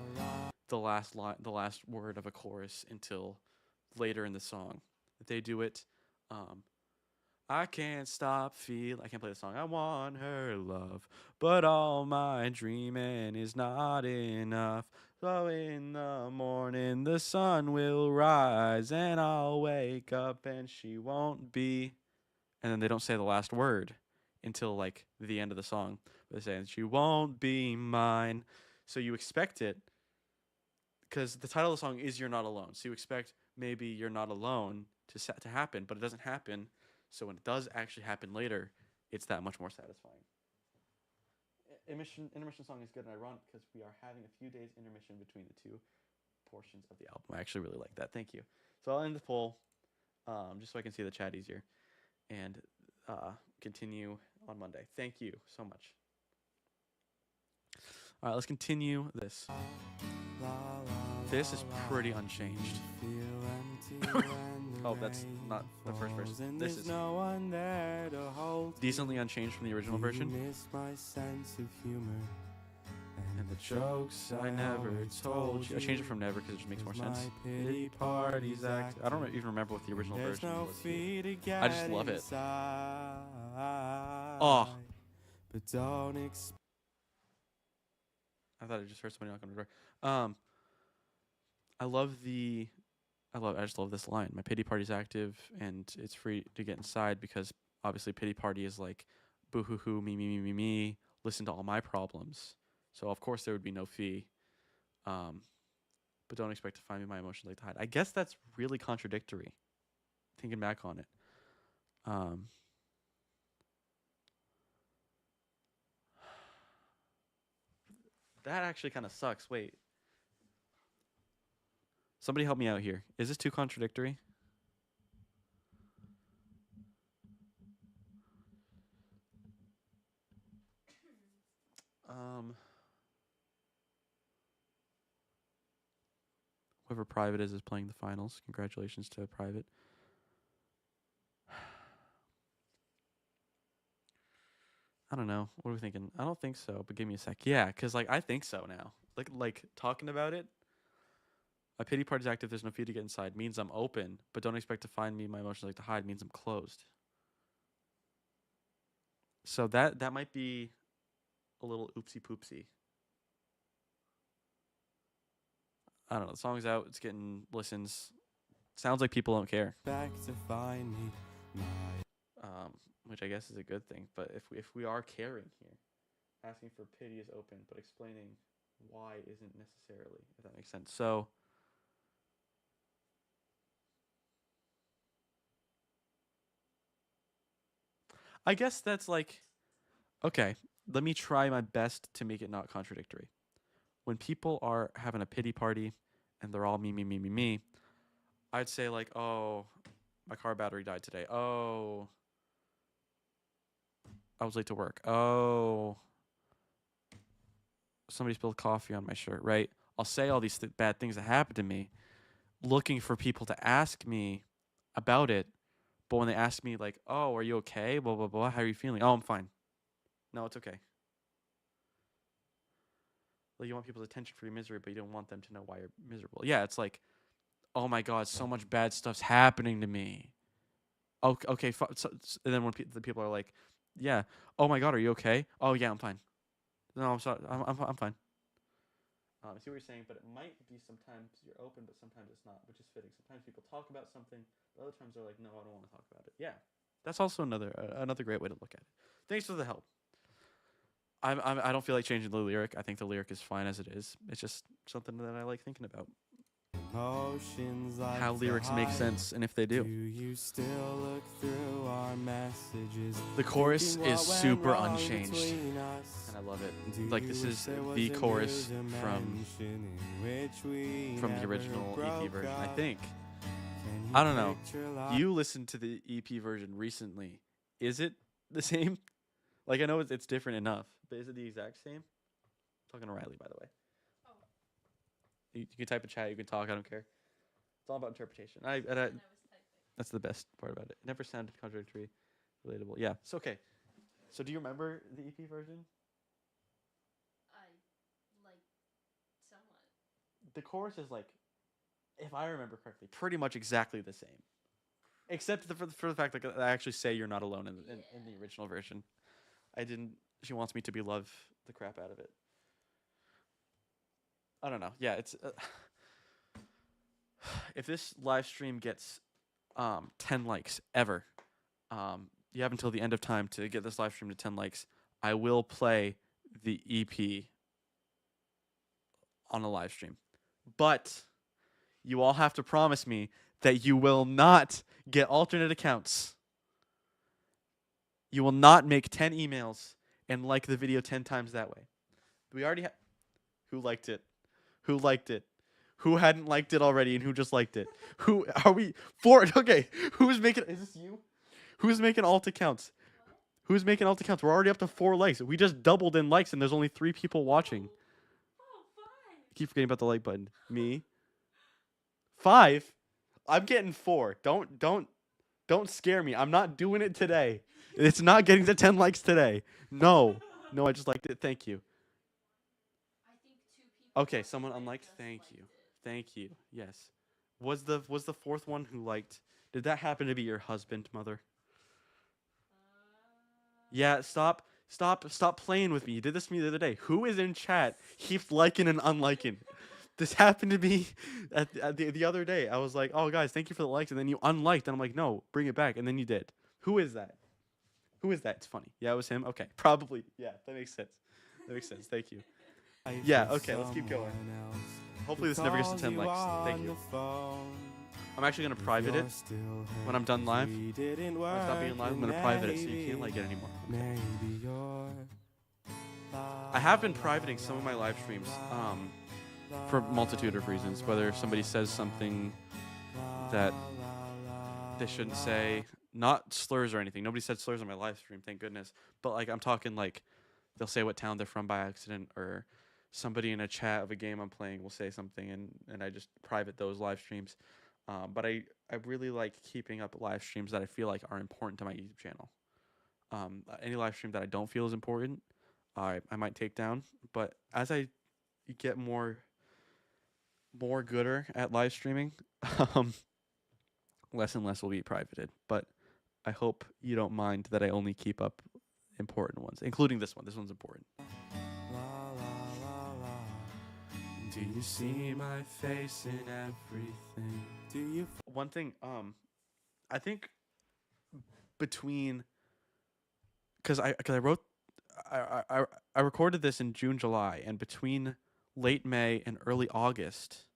the last word of a chorus until later in the song. They do it. I can't stop feel. I can't play the song. I want her love, but all my dreaming is not enough. So in the morning the sun will rise and I'll wake up and she won't be. And then they don't say the last word until like the end of the song. They say she won't be mine. So you expect it because the title of the song is You're Not Alone. So you expect maybe you're not alone to happen, but it doesn't happen. So when it does actually happen later, it's that much more satisfying. Intermission song is good and ironic because we are having a few days intermission between the two portions of the album. I actually really like that. Thank you. So I'll end the poll just so I can see the chat easier and continue on Monday. Thank you so much. All right, let's continue this. This is pretty unchanged. Oh, that's not the first verse. This is no one there to hold decently unchanged from the original version. miss my sense of humor. And the jokes I never told you. I changed it from never because it just makes more sense. Pity parties act. I don't even remember what the original There's version no was. fee to get I just love it. inside, Oh. but don't expect I thought I just heard somebody knock on the door. I just love this line. My pity party's active and it's free to get inside because obviously pity party is like boo hoo hoo me. Listen to all my problems. So of course there would be no fee. But don't expect to find me my emotions like to hide. I guess that's really contradictory. Thinking back on it. That actually kind of sucks. Wait. Somebody help me out here. Is this too contradictory? Whoever Private is playing the finals. Congratulations to Private. I don't know. What are we thinking? I don't think so, but give me a sec. Yeah, because like I think so now. Like talking about it. My pity party's active. There's no fee to get inside. Means I'm open, but don't expect to find me. My emotions like to hide. Means I'm closed. So that might be a little oopsie poopsie. I don't know. The song's out. It's getting listens. Sounds like people don't care. back to find me. Which I guess is a good thing. But if we are caring here, asking for pity is open, but explaining why isn't necessarily, if that makes sense. So I guess that's like, okay, let me try my best to make it not contradictory. When people are having a pity party and they're all me, I'd say like, oh, my car battery died today. Oh, I was late to work. Oh, somebody spilled coffee on my shirt, right? I'll say all these bad things that happened to me, looking for people to ask me about it. But when they ask me like, oh, are you okay? Blah, blah, blah. How are you feeling? Oh, I'm fine. No, it's okay. Like you want people's attention for your misery, but you don't want them to know why you're miserable. Yeah, it's like, oh my God, so much bad stuff's happening to me. Okay. And then when the people are like, yeah, oh my God, are you okay? Oh yeah, I'm fine. No, I'm sorry, I'm fine. I see what you're saying, but it might be sometimes you're open, but sometimes it's not, which is fitting. Sometimes people talk about something, but other times they're like, no, I don't want to talk about it. Yeah, that's also another great way to look at it. Thanks for the help. I don't feel like changing the lyric. I think the lyric is fine as it is. It's just something that I like thinking about. emotions like how to lyrics make hide. sense and if they do. Do you still look through our messages? The chorus thinking is what went super wrong unchanged, between us? and I love it. Do Like, you this wish is there was the a chorus new from dimension in which we the never original EP broke version, I up? think. Can you I don't know. picture life? You listened to the EP version recently. Is it the same? Like, I know it's different enough, but is it the exact same? Talking to Riley, by the way. Oh. You can type in chat. You can talk. I don't care. It's all about interpretation. And I was typing. That's the best part about it. It never sounded contradictory, relatable. Yeah, it's okay. So, do you remember the EP version? I like somewhat. The chorus is like, if I remember correctly, pretty much exactly the same, except for the fact that I actually say "you're not alone" in the original version. I didn't. She wants me to be love the crap out of it. I don't know. Yeah, it's. If this live stream gets 10 likes ever, you have until the end of time to get this live stream to 10 likes. I will play the EP on a live stream. But you all have to promise me that you will not get alternate accounts. You will not make 10 emails and like the video 10 times that way. We already have. Who liked it? Who liked it? Who hadn't liked it already and who just liked it? Who are we? Four. Okay. Who's making? Is this you? Who's making alt accounts? Who's making alt accounts? We're already up to 4 likes. We just doubled in likes and there's only 3 people watching. Oh, 5. Keep forgetting about the like button. Me. 5. I'm getting 4. Don't scare me. I'm not doing it today. It's not getting to 10 likes today. No. No, I just liked it. Thank you. I think 2 people. Okay, on the someone way unliked. just Thank liked you. it. Thank you. Yes. Was the 4th one who liked? Did that happen to be your husband, mother? Yeah, stop playing with me. You did this to me the other day. Who is in chat keeps liking and unliking? This happened to me the other day. I was like, "Oh guys, thank you for the likes," and then you unliked, and I'm like, "No, bring it back," and then you did. Who is that? Who is that? It's funny. Yeah, it was him. Okay, probably. Yeah, that makes sense. That makes sense. Thank you. Yeah, okay, let's keep going. Hopefully this never gets to 10 likes. Thank you. I'm actually gonna private it when I'm done live. When I stop being live, I'm gonna private it so you can't like it anymore. I have been privating some of my live streams for a multitude of reasons. Whether somebody says something that they shouldn't say, not slurs or anything. Nobody said slurs on my live stream, thank goodness. But like I'm talking like they'll say what town they're from by accident, or somebody in a chat of a game I'm playing will say something, and I just private those live streams. But I really like keeping up live streams that I feel like are important to my YouTube channel. Any live stream that I don't feel is important, I might take down. But as I get more gooder at live streaming, less and less will be privated. But I hope you don't mind that I only keep up important ones, including this one. This one's important. Do you see my face in everything? Do you? One thing, I think between, because I wrote, I recorded this in June, July, and between late May and early August,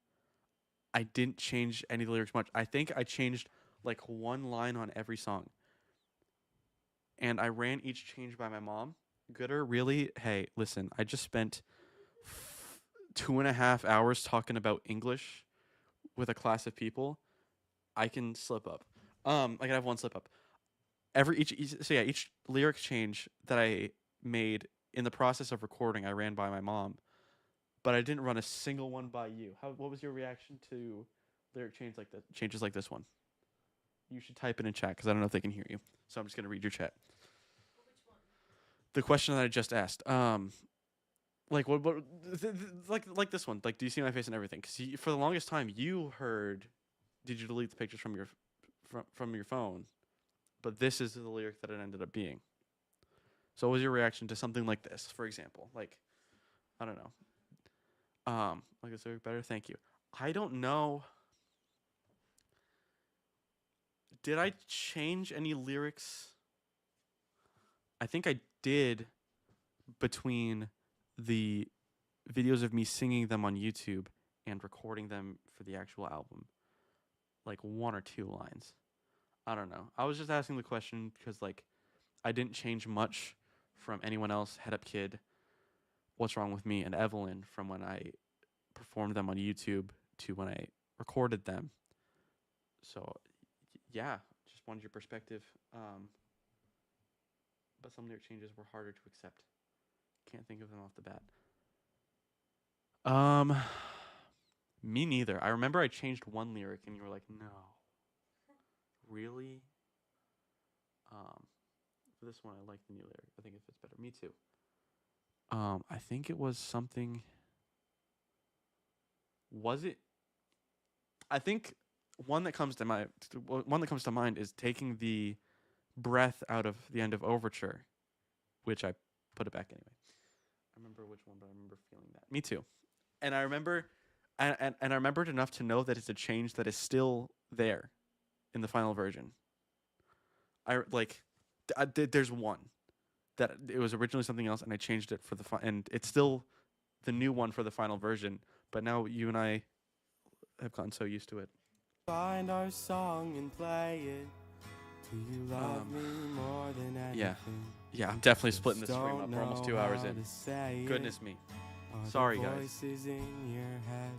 I didn't change any of the lyrics much. I think I changed like one line on every song, and I ran each change by my mom. Gooder, really? Hey, listen, I just spent 2.5 hours talking about English with a class of people. I can slip up. I can have one slip up. Each lyric change that I made in the process of recording, I ran by my mom, but I didn't run a single one by you. What was your reaction to lyric changes like this one? You should type it in chat because I don't know if they can hear you. So I'm just gonna read your chat. Which one? The question that I just asked. Like what like this one. Like, do you see my face and everything? Because for the longest time you heard, did you delete the pictures from your phone? But this is the lyric that it ended up being. So what was your reaction to something like this, for example? Like, I don't know. Like this lyric better? Thank you. I don't know. Did I change any lyrics? I think I did between the videos of me singing them on YouTube and recording them for the actual album, like one or two lines. I don't know. I was just asking the question because like I didn't change much from anyone else, Head Up Kid, What's Wrong with Me, and Evelyn from when I performed them on YouTube to when I recorded them. So yeah, just wanted your perspective. But some lyric changes were harder to accept. Can't think of them off the bat. Me neither. I remember I changed one lyric and you were like, "No, really?" For this one, I like the new lyric. I think it fits better. Me too. I think it was something. Was it? I think one that comes to mind is taking the breath out of the end of Overture, which I put it back anyway. I remember which one, but I remember feeling that. Me too. And I remember, and I remembered enough to know that it's a change that is still there in the final version. There's one that it was originally something else, and I changed it for and it's still the new one for the final version. But now you and I have gotten so used to it. Find our song and play it. Do you love me more than anything? Yeah, I'm definitely splitting this stream up. We're almost 2 hours in. Goodness me. Sorry, guys. In your head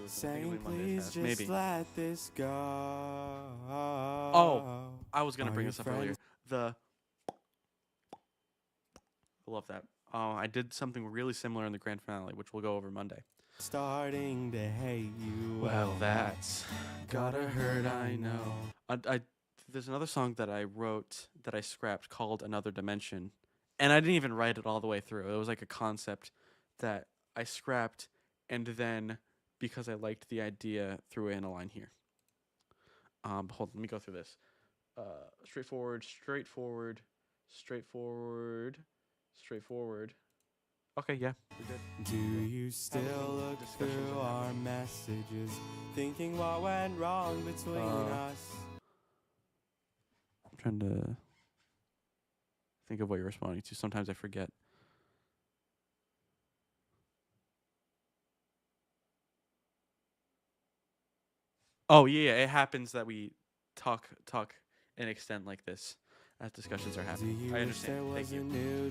saying, please just maybe. let this go. Oh, I was gonna bring this up earlier. I love that. Oh, I did something really similar in the grand finale, which we'll go over Monday. Starting to hate you. Well, that's gotta hurt, I know. There's another song that I wrote that I scrapped called Another Dimension, and I didn't even write it all the way through. It was like a concept that I scrapped, and then because I liked the idea, threw in a line here. Hold on, let me go through this. Straightforward. Okay, yeah, we're good. Do you still look through our messages, thinking what went wrong between us? I'm trying to think of what you're responding to. Sometimes I forget. Oh, yeah, it happens that we talk and extend like this as discussions are happening. I understand. Thank you.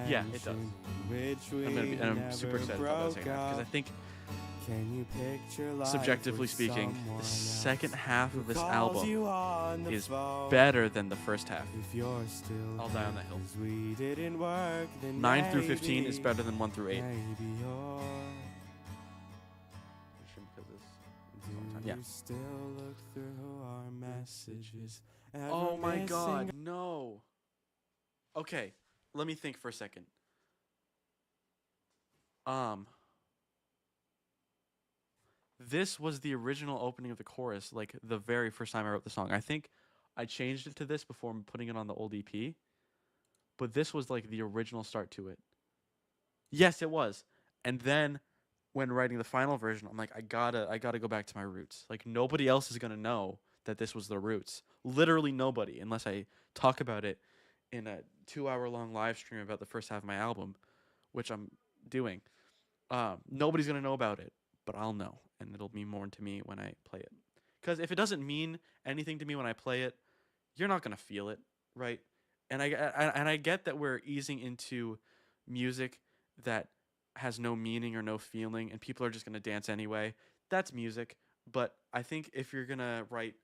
Yeah, it does. I'm super excited about that second half because I think, subjectively speaking, the second half of this album is better than the first half. I'll die on that hill. 9 through 15 is better than 1 through 8. Yeah. Oh my god, no. Okay, let me think for a second. This was the original opening of the chorus, like the very first time I wrote the song. I think I changed it to this before putting it on the old EP, but this was like the original start to it. Yes, it was. And then when writing the final version, I'm like, I gotta go back to my roots. Like nobody else is gonna know that this was the roots. Literally nobody, unless I talk about it in a 2-hour-long live stream about the first half of my album, which I'm doing. Nobody's gonna know about it, but I'll know, and it'll mean more to me when I play it. Because if it doesn't mean anything to me when I play it, you're not gonna feel it, right? And I get that we're easing into music that has no meaning or no feeling, and people are just gonna dance anyway. That's music, but I think if you're gonna write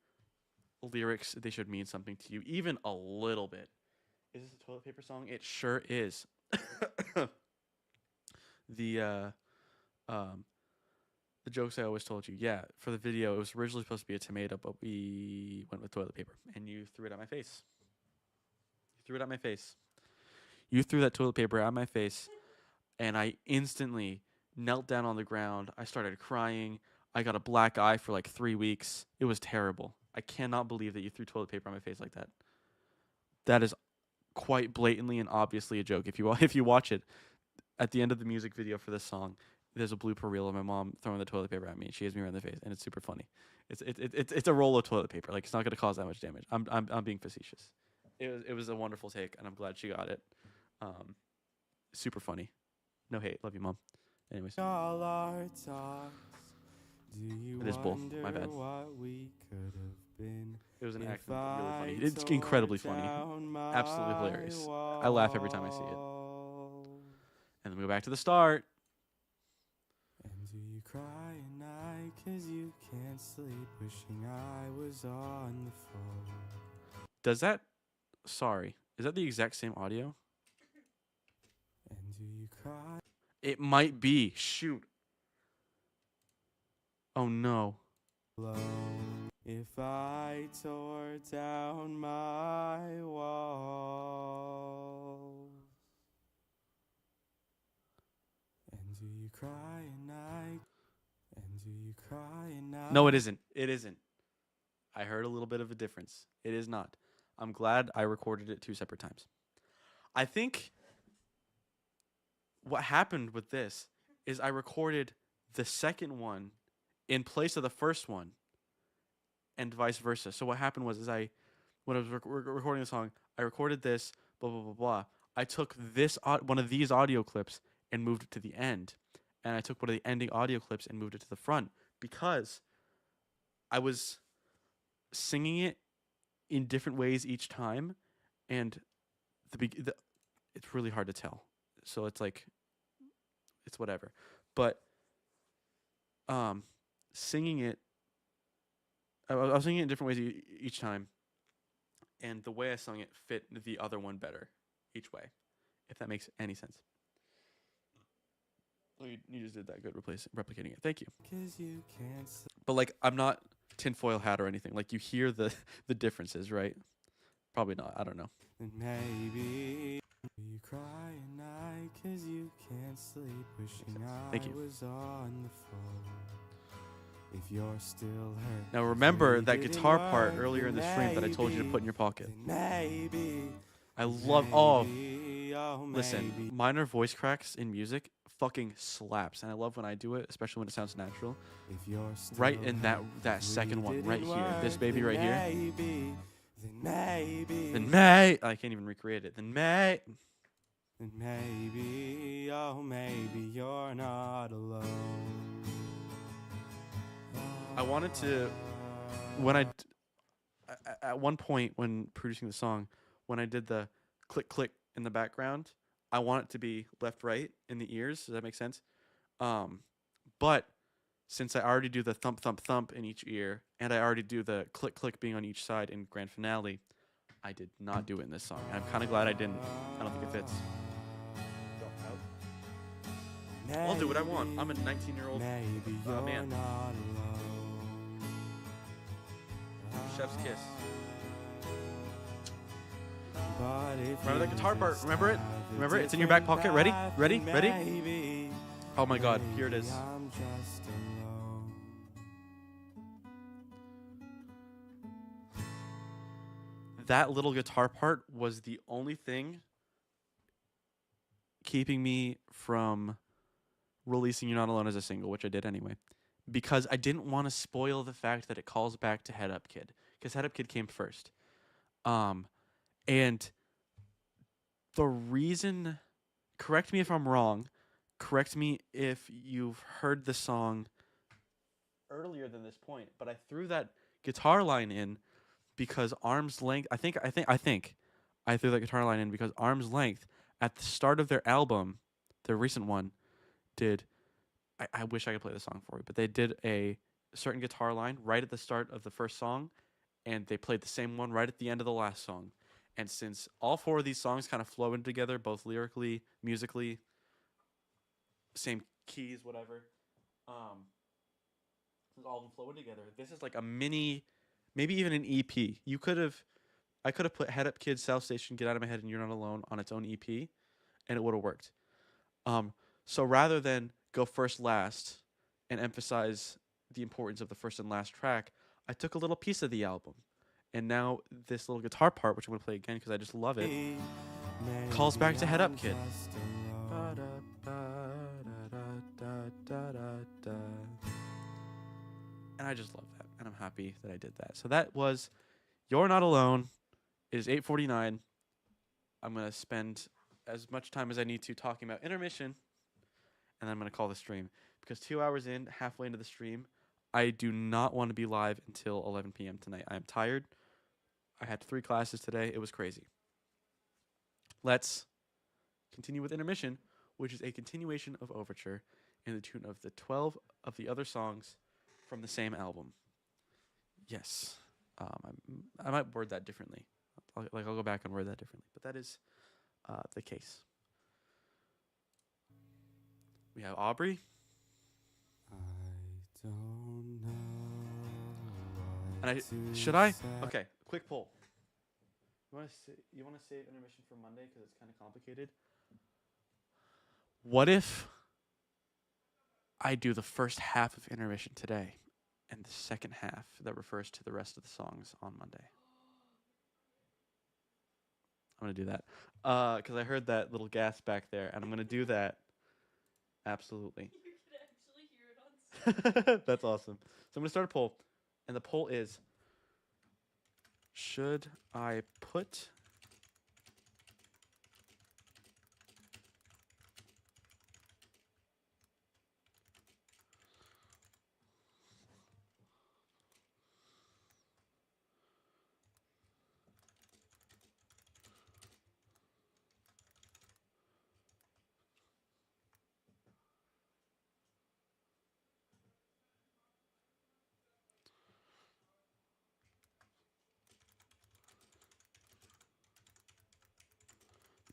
lyrics, they should mean something to you, even a little bit. Is this a toilet paper song? It sure is. The jokes I always told you. Yeah, for the video, it was originally supposed to be a tomato, but we went with toilet paper, and you threw it at my face. You threw that toilet paper at my face, and I instantly knelt down on the ground. I started crying. I got a black eye for like 3 weeks. It was terrible. I cannot believe that you threw toilet paper on my face like that. That is quite blatantly and obviously a joke. If you watch it, at the end of the music video for this song, there's a blooper reel of my mom throwing the toilet paper at me. She hits me right in the face, and it's super funny. It's a roll of toilet paper. Like it's not gonna cause that much damage. I'm being facetious. It was a wonderful take, and I'm glad she got it. Super funny. No hate. Love you, Mom. Anyways. All our talks Do you It is both. My wonder bad. what we could have been It was an if accident, but really funny. I It's tore incredibly funny. down Absolutely my hilarious. I laugh every time I see it. wall? And then we go back to the start. And do you cry at night 'cause you can't sleep, wishing I was on the phone? Does that... Sorry. Is that the exact same audio? And do you cry It might be. Shoot. Oh, no. alone if I tore down my walls? And do you cry at night? And do you cry at night? No, it isn't. It isn't. I heard a little bit of a difference. It is not. I'm glad I recorded it 2 separate times. I think what happened with this is I recorded the second one in place of the first one and vice versa. So what happened was when I was recording the song, I recorded this, blah, blah, blah, blah. I took this one of these audio clips and moved it to the end. And I took one of the ending audio clips and moved it to the front because I was singing it in different ways each time, and it's really hard to tell. So it's like, it's whatever. But singing it, I was singing it in different ways each time, and the way I sung it fit the other one better each way, if that makes any sense. Well, you just did that good replicating it. Thank you. 'Cause you can't sleep. But like, I'm not tinfoil hat or anything. Like, you hear the differences, right? Probably not. I don't know. Then maybe you cry at night 'cause you can't sleep, wishing Thank I you. was on the phone. If you're still hurt, Now remember if that it didn't guitar part work, earlier in then the stream that I told you to maybe- put in your pocket. then maybe, I love all. maybe, oh, Listen, maybe. minor voice cracks in music fucking slaps, and I love when I do it, especially when it sounds natural. If you're still Right in that hurt, that if second we one right didn't here, this work, baby then right here. maybe, then maybe, Then May, I can't even recreate it. Then May. then maybe, oh maybe you're not alone. I wanted to when at one point when producing the song, when I did the click click in the background, I want it to be left right in the ears. Does that make sense? But since I already do the thump thump thump in each ear, and I already do the click click being on each side in grand finale, I did not do it in this song. And I'm kind of glad I didn't. I don't think it fits. I'll do what I want. I'm a 19-year-old Maybe you're man. not alone. Chef's kiss. But if Remember that you guitar part? just Remember it? have a Remember it? It's in your back different pocket. Ready? path, Ready? then Ready? maybe, Oh my God! Here it maybe is. I'm just alone. That little guitar part was the only thing keeping me from releasing You're Not Alone as a single, which I did anyway, because I didn't want to spoil the fact that it calls back to Head Up Kid, because Head Up Kid came first. And the reason, correct me if I'm wrong, correct me if you've heard the song earlier than this point, but I threw that guitar line in because Arm's Length, I think I threw that guitar line in because Arm's Length at the start of their album, their recent one, did, I wish I could play the song for you, but they did a certain guitar line right at the start of the first song, and they played the same one right at the end of the last song. And since all four of these songs kind of flow in together, both lyrically, musically, same keys, whatever, since all of them flow in together, this is like a mini, maybe even an EP. I could have put Head Up Kid, South Station, Get Out of My Head, and You're Not Alone on its own EP, and it would have worked. So rather than go first, last, and emphasize the importance of the first and last track, I took a little piece of the album. And now this little guitar part, which I'm going to play again because I just love it, calls back to Head Up Kid. And I just love that. And I'm happy that I did that. So that was You're Not Alone. It is 8:49. I'm going to spend as much time as I need to talking about intermission. And then I'm going to call the stream. Because 2 hours in, halfway into the stream, I do not want to be live until 11 p.m. tonight. I am tired. I had 3 classes today. It was crazy. Let's continue with intermission, which is a continuation of Overture in the tune of the 12 of the other songs from the same album. Yes. I might word that differently. I'll go back and word that differently. But that is the case. We have Aubrey. I don't know And what to should I? say. Okay, quick poll. You want to save intermission for Monday because it's kind of complicated? What if I do the first half of intermission today and the second half that refers to the rest of the songs on Monday? I'm going to do that because I heard that little gasp back there, and I'm going to do that. Absolutely. You can actually hear it on. That's awesome. So I'm going to start a poll, and the poll is, should I put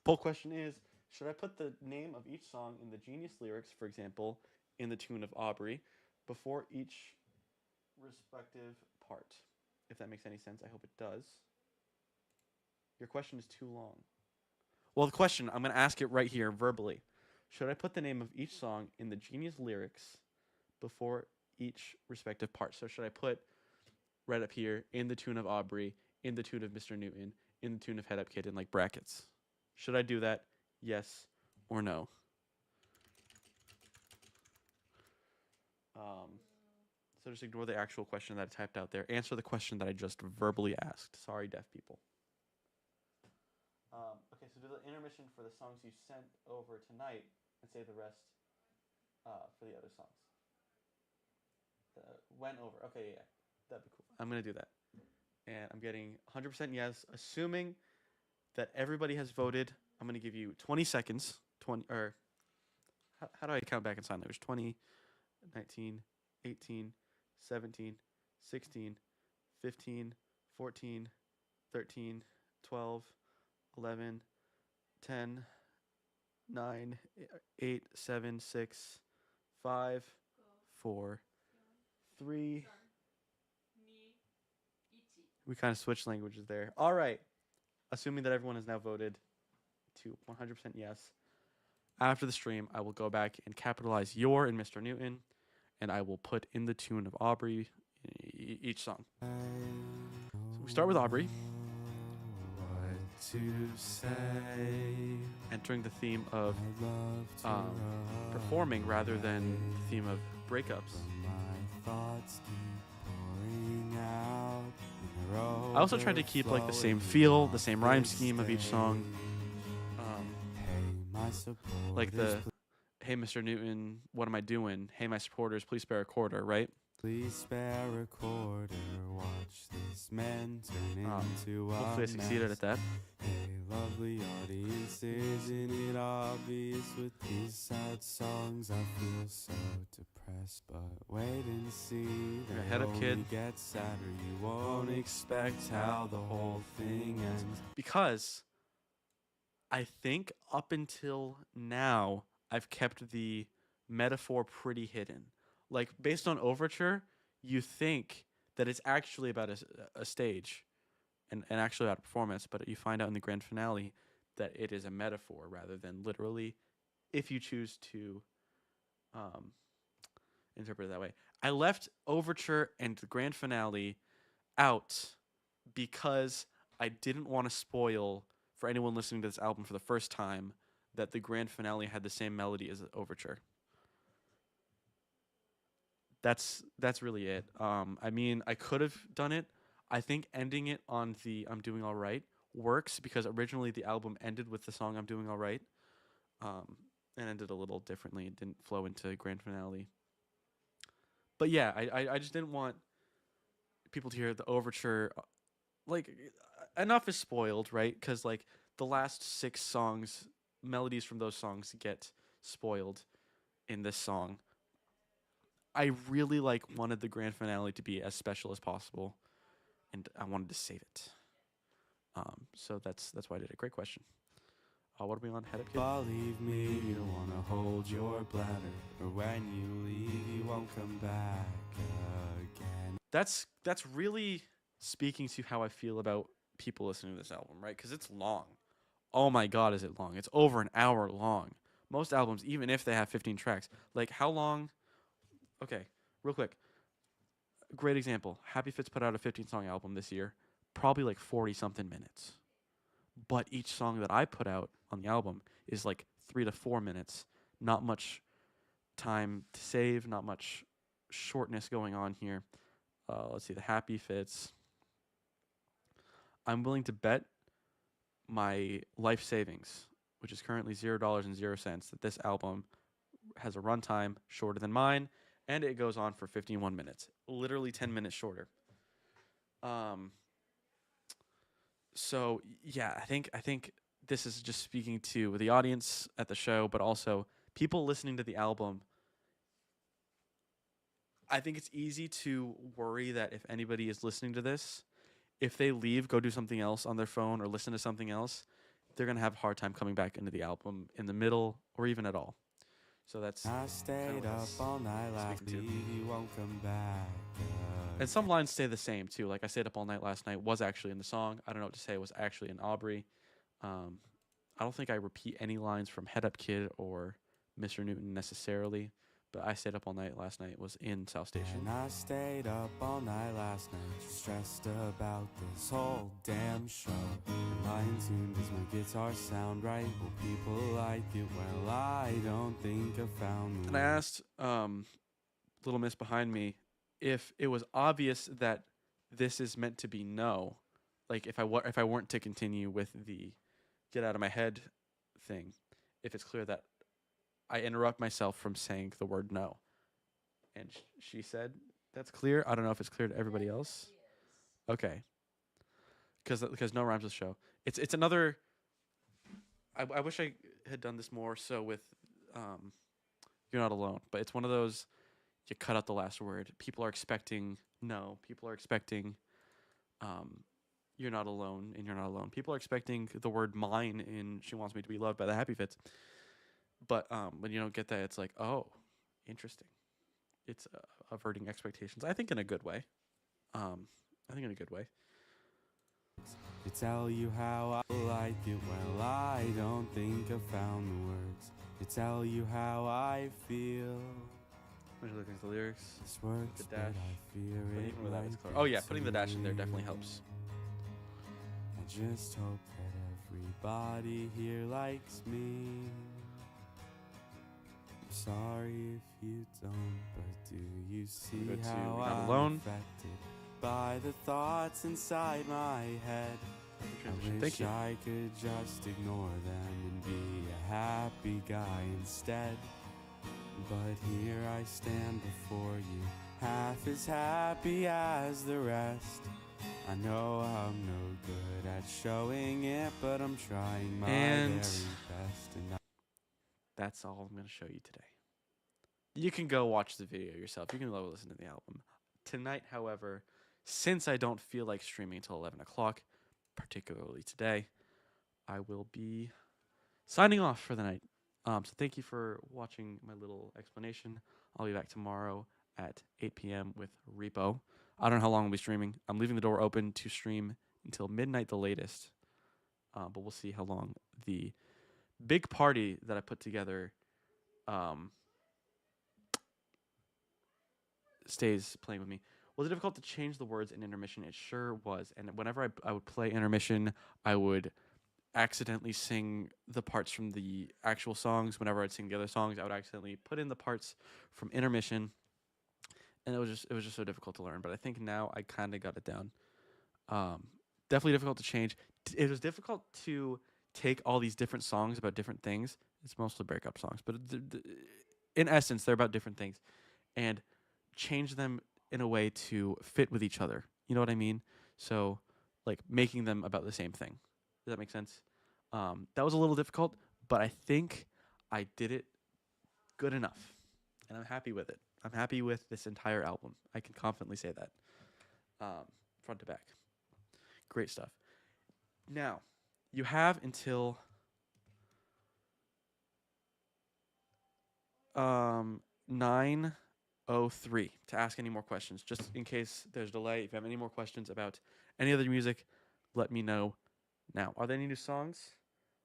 poll question is, should I put the name of each song in the Genius lyrics, for example, in the tune of Aubrey, before each respective part? If that makes any sense, I hope it does. Your question is too long. Well, the question, I'm going to ask it right here verbally. Should I put the name of each song in the Genius lyrics before each respective part? So should I put right up here, in the tune of Aubrey, in the tune of Mr. Newton, in the tune of Head Up Kid, in like brackets? Should I do that? Yes or no? So just ignore the actual question that I typed out there. Answer the question that I just verbally asked. Sorry, deaf people. Okay, so do the intermission for the songs you sent over tonight and say the rest for the other songs. Went over. Okay, yeah. That'd be cool. I'm going to do that. And I'm getting 100% yes, assuming that everybody has voted. I'm going to give you 20 seconds. How do I count back in sign language? 20, 19, 18, 17, 16, 15, 14, 13, 12, 11, 10, 9, 8, 7, 6, 5, 4, 3. We kind of switched languages there. All right. Assuming that everyone has now voted to 100% yes. After the stream, I will go back and capitalize your and Mr. Newton, and I will put in the tune of Aubrey each song. So we start with Aubrey. What to say? Entering the theme of I'd love to performing rather than the theme of breakups. my thoughts keep pouring out in a row. I also tried to keep like the same feel, the same rhyme scheme of each song. Hey, my supporters, Like the, hey, Mr. Newton, what am I doing? Hey, my supporters, please spare a quarter, right? please spare a quarter. Watch this man turn into a Hopefully I succeeded mess. at that. Hey, lovely audience, isn't it obvious with these sad songs? I feel so depressed, but wait and see. Yeah, They Head Up only Kid. get sadder. You won't expect how the whole thing ends. Because I think up until now, I've kept the metaphor pretty hidden. Like, based on Overture, you think that it's actually about a stage and actually about a performance, but you find out in the grand finale that it is a metaphor rather than literally, if you choose to interpret it that way. I left Overture and the grand finale out because I didn't want to spoil for anyone listening to this album for the first time that the grand finale had the same melody as the Overture. That's really it. I mean, I could have done it. I think ending it on the I'm Doing All Right works because originally the album ended with the song I'm Doing All Right, and ended a little differently. It didn't flow into grand finale. But yeah, I just didn't want people to hear the overture. Like, enough is spoiled, right? Because like the last 6 songs, melodies from those songs get spoiled in this song. I really like wanted the grand finale to be as special as possible, and I wanted to save it. So that's why I did it. Great question. What are we on? Head up, kid. Believe me, you don't wanna hold your bladder, or when you leave, you won't come back again. That's really speaking to how I feel about people listening to this album, right? Because it's long. Oh my god, is it long? It's over an hour long. Most albums, even if they have 15 tracks, like how long? Okay, real quick. Great example. Happy Fits put out a 15-song album this year, probably like 40 something minutes. But each song that I put out on the album is like 3 to 4 minutes. Not much time to save, not much shortness going on here. Let's see, the Happy Fits. I'm willing to bet my life savings, which is currently $0.00, that this album has a runtime shorter than mine, and it goes on for 51 minutes, literally 10 minutes shorter. So yeah, I think this is just speaking to the audience at the show, but also people listening to the album. I think it's easy to worry that if anybody is listening to this, if they leave, go do something else on their phone or listen to something else, they're gonna have a hard time coming back into the album in the middle or even at all. So that's I stayed what up it's all night last speaking to. night, you won't come back And some lines stay the same too. Like I stayed up all night last night was actually in the song. I don't know what to say. It was actually in Aubrey. I don't think I repeat any lines from Head Up Kid or Mr. Newton necessarily, but I stayed up all night last night was in South Station. And I stayed up all night last night, stressed about this whole damn show. Am I in tune? Does my guitar sound right? Will people like it? Well, I don't think I found the And I way. asked Little Miss behind me if it was obvious that this is meant to be no, like if I weren't to continue with the get out of my head thing, if it's clear that I interrupt myself from saying the word no. And she said that's clear. I don't know if it's clear to everybody else. Okay. Because no rhymes with show. It's another. I wish I had done this more so with You're Not Alone, but it's one of those you cut out the last word. People are expecting no. People are expecting You're Not Alone and You're Not Alone. People are expecting the word mine in She Wants Me to Be Loved by the Happy Fits. But when you don't get that, it's like, oh, interesting. It's averting expectations. I think in a good way. I think in a good way. To tell you how I like it, well, I don't think I found the words. To tell you how I feel. When you look at the lyrics, This works, the but dash. I fear But it even without, it's might clear. be Oh yeah, putting the dash in there too definitely helps. I just hope that everybody here likes me. I'm sorry if you don't, but do you see Go to how You're Not I'm Alone. affected by the thoughts inside my head? I Transition. wish Thank you. I could just ignore them and be a happy guy instead. But here I stand before you, half as happy as the rest. I know I'm no good at showing it, but I'm trying my And very best. And that's all I'm going to show you today. You can go watch the video yourself. You can go listen to the album. Tonight, however, since I don't feel like streaming until 11 o'clock, particularly today, I will be signing off for the night. So thank you for watching my little explanation. I'll be back tomorrow at 8 p.m. with Repo. I don't know how long I'll be streaming. I'm leaving the door open to stream until midnight the latest. But we'll see how long the big party that I put together stays playing with me. Was it difficult to change the words in intermission? It sure was. And whenever I would play intermission, I would accidentally sing the parts from the actual songs. Whenever I'd sing the other songs, I would accidentally put in the parts from intermission. And it was just so difficult to learn. But I think now I kind of got it down. Definitely difficult to change. It was difficult to take all these different songs about different things. It's mostly breakup songs, but in essence, they're about different things. And change them in a way to fit with each other. You know what I mean? So, like making them about the same thing. Does that make sense? That was a little difficult, but I think I did it good enough, and I'm happy with it. I'm happy with this entire album. I can confidently say that, front to back. Great stuff. Now, you have until 9:03 to ask any more questions. Just in case there's delay, if you have any more questions about any other music, let me know now. Are there any new songs?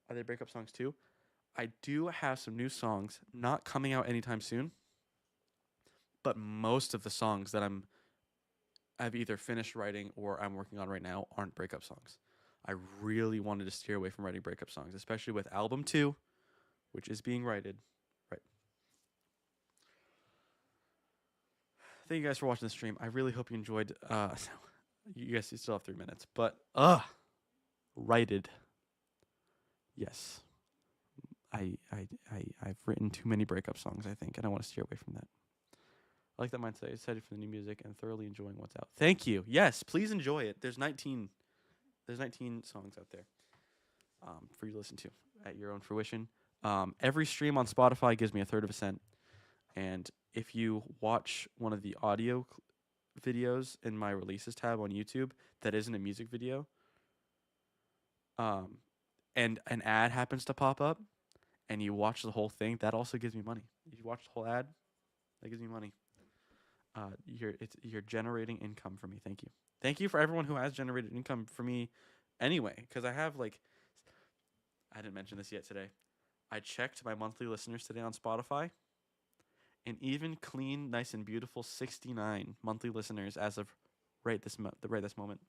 Are there breakup songs too? I do have some new songs not coming out anytime soon, but most of the songs that I've either finished writing or I'm working on right now aren't breakup songs. I really wanted to steer away from writing breakup songs, especially with album 2, which is being written. Right. Thank you guys for watching the stream. I really hope you enjoyed. You guys still have 3 minutes, but righted. Yes. I've written too many breakup songs, I think, and I want to steer away from that. I like that mindset. Excited for the new music and thoroughly enjoying what's out. Thank you. Yes, please enjoy it. There's 19 songs out there for you to listen to at your own fruition. Every stream on Spotify gives me 1/3 of a cent. And if you watch one of the audio videos in my releases tab on YouTube that isn't a music video, and an ad happens to pop up, and you watch the whole thing, that also gives me money. If you watch the whole ad, that gives me money. You're generating income for me. Thank you. Thank you for everyone who has generated income for me anyway, because I have I didn't mention this yet today. I checked my monthly listeners today on Spotify, and even clean, nice and beautiful 69 monthly listeners as of right this moment.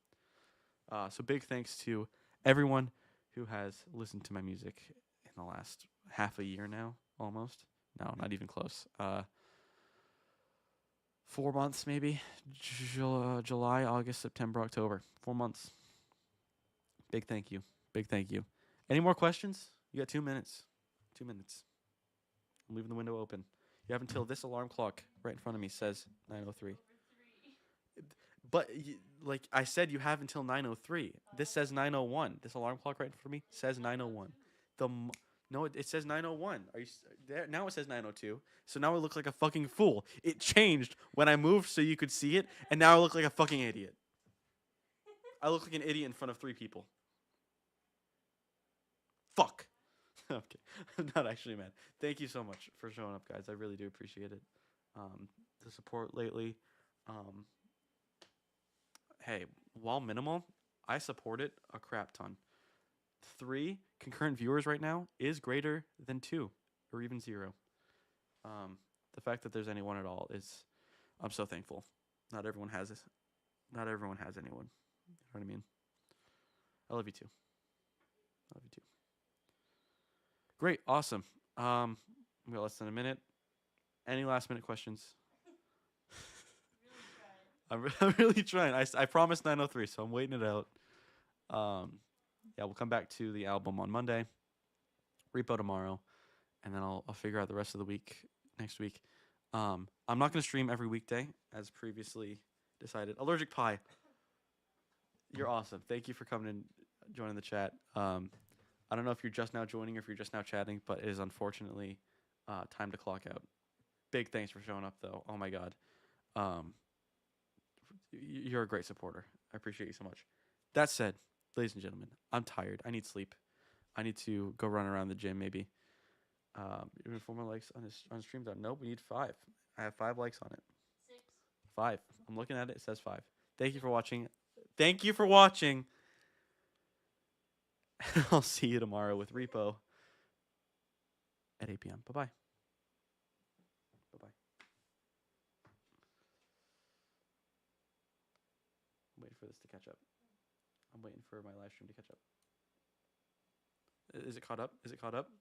So big thanks to everyone who has listened to my music in the last half a year now, almost. No, not even close. 4 months maybe. July, August, September, October. 4 months. Big thank you. Big thank you. Any more questions? You got 2 minutes. 2 minutes. I'm leaving the window open. You have until this alarm clock right in front of me says 9:03. But like I said, you have until 9:03. This says 9:01. This alarm clock right in front of me says 9:01. No, it says 9:01. Are you there? Now it says 9:02. So now I look like a fucking fool. It changed when I moved so you could see it, and now I look like a fucking idiot. I look like an idiot in front of 3 people. Fuck. Okay, I'm not actually mad. Thank you so much for showing up, guys. I really do appreciate it. The support lately. Hey, while minimal, I support it a crap ton. 3 concurrent viewers right now is greater than 2 or even 0. The fact that there's anyone at all is, I'm so thankful. Not everyone has this. Not everyone has anyone. You know what I mean? I love you too. I love you too. Great, awesome. We got less than a minute. Any last minute questions? I'm really trying. I promised 9:03, so I'm waiting it out. Yeah, we'll come back to the album on Monday, repo tomorrow, and then I'll figure out the rest of the week next week. I'm not going to stream every weekday, as previously decided. Allergic Pie, you're awesome. Thank you for coming and joining the chat. I don't know if you're just now joining or if you're just now chatting, but it is unfortunately time to clock out. Big thanks for showing up, though. Oh, my God. You're a great supporter. I appreciate you so much. That said, ladies and gentlemen, I'm tired. I need sleep. I need to go run around the gym, maybe. Even 4 more likes on stream. Nope, we need 5. I have 5 likes on it. 6. 5. I'm looking at it. It says 5. Thank you for watching. Thank you for watching. I'll see you tomorrow with Repo at 8 p.m. Bye-bye. Bye-bye. I'm waiting for this to catch up. I'm waiting for my live stream to catch up. Is it caught up? Is it caught up?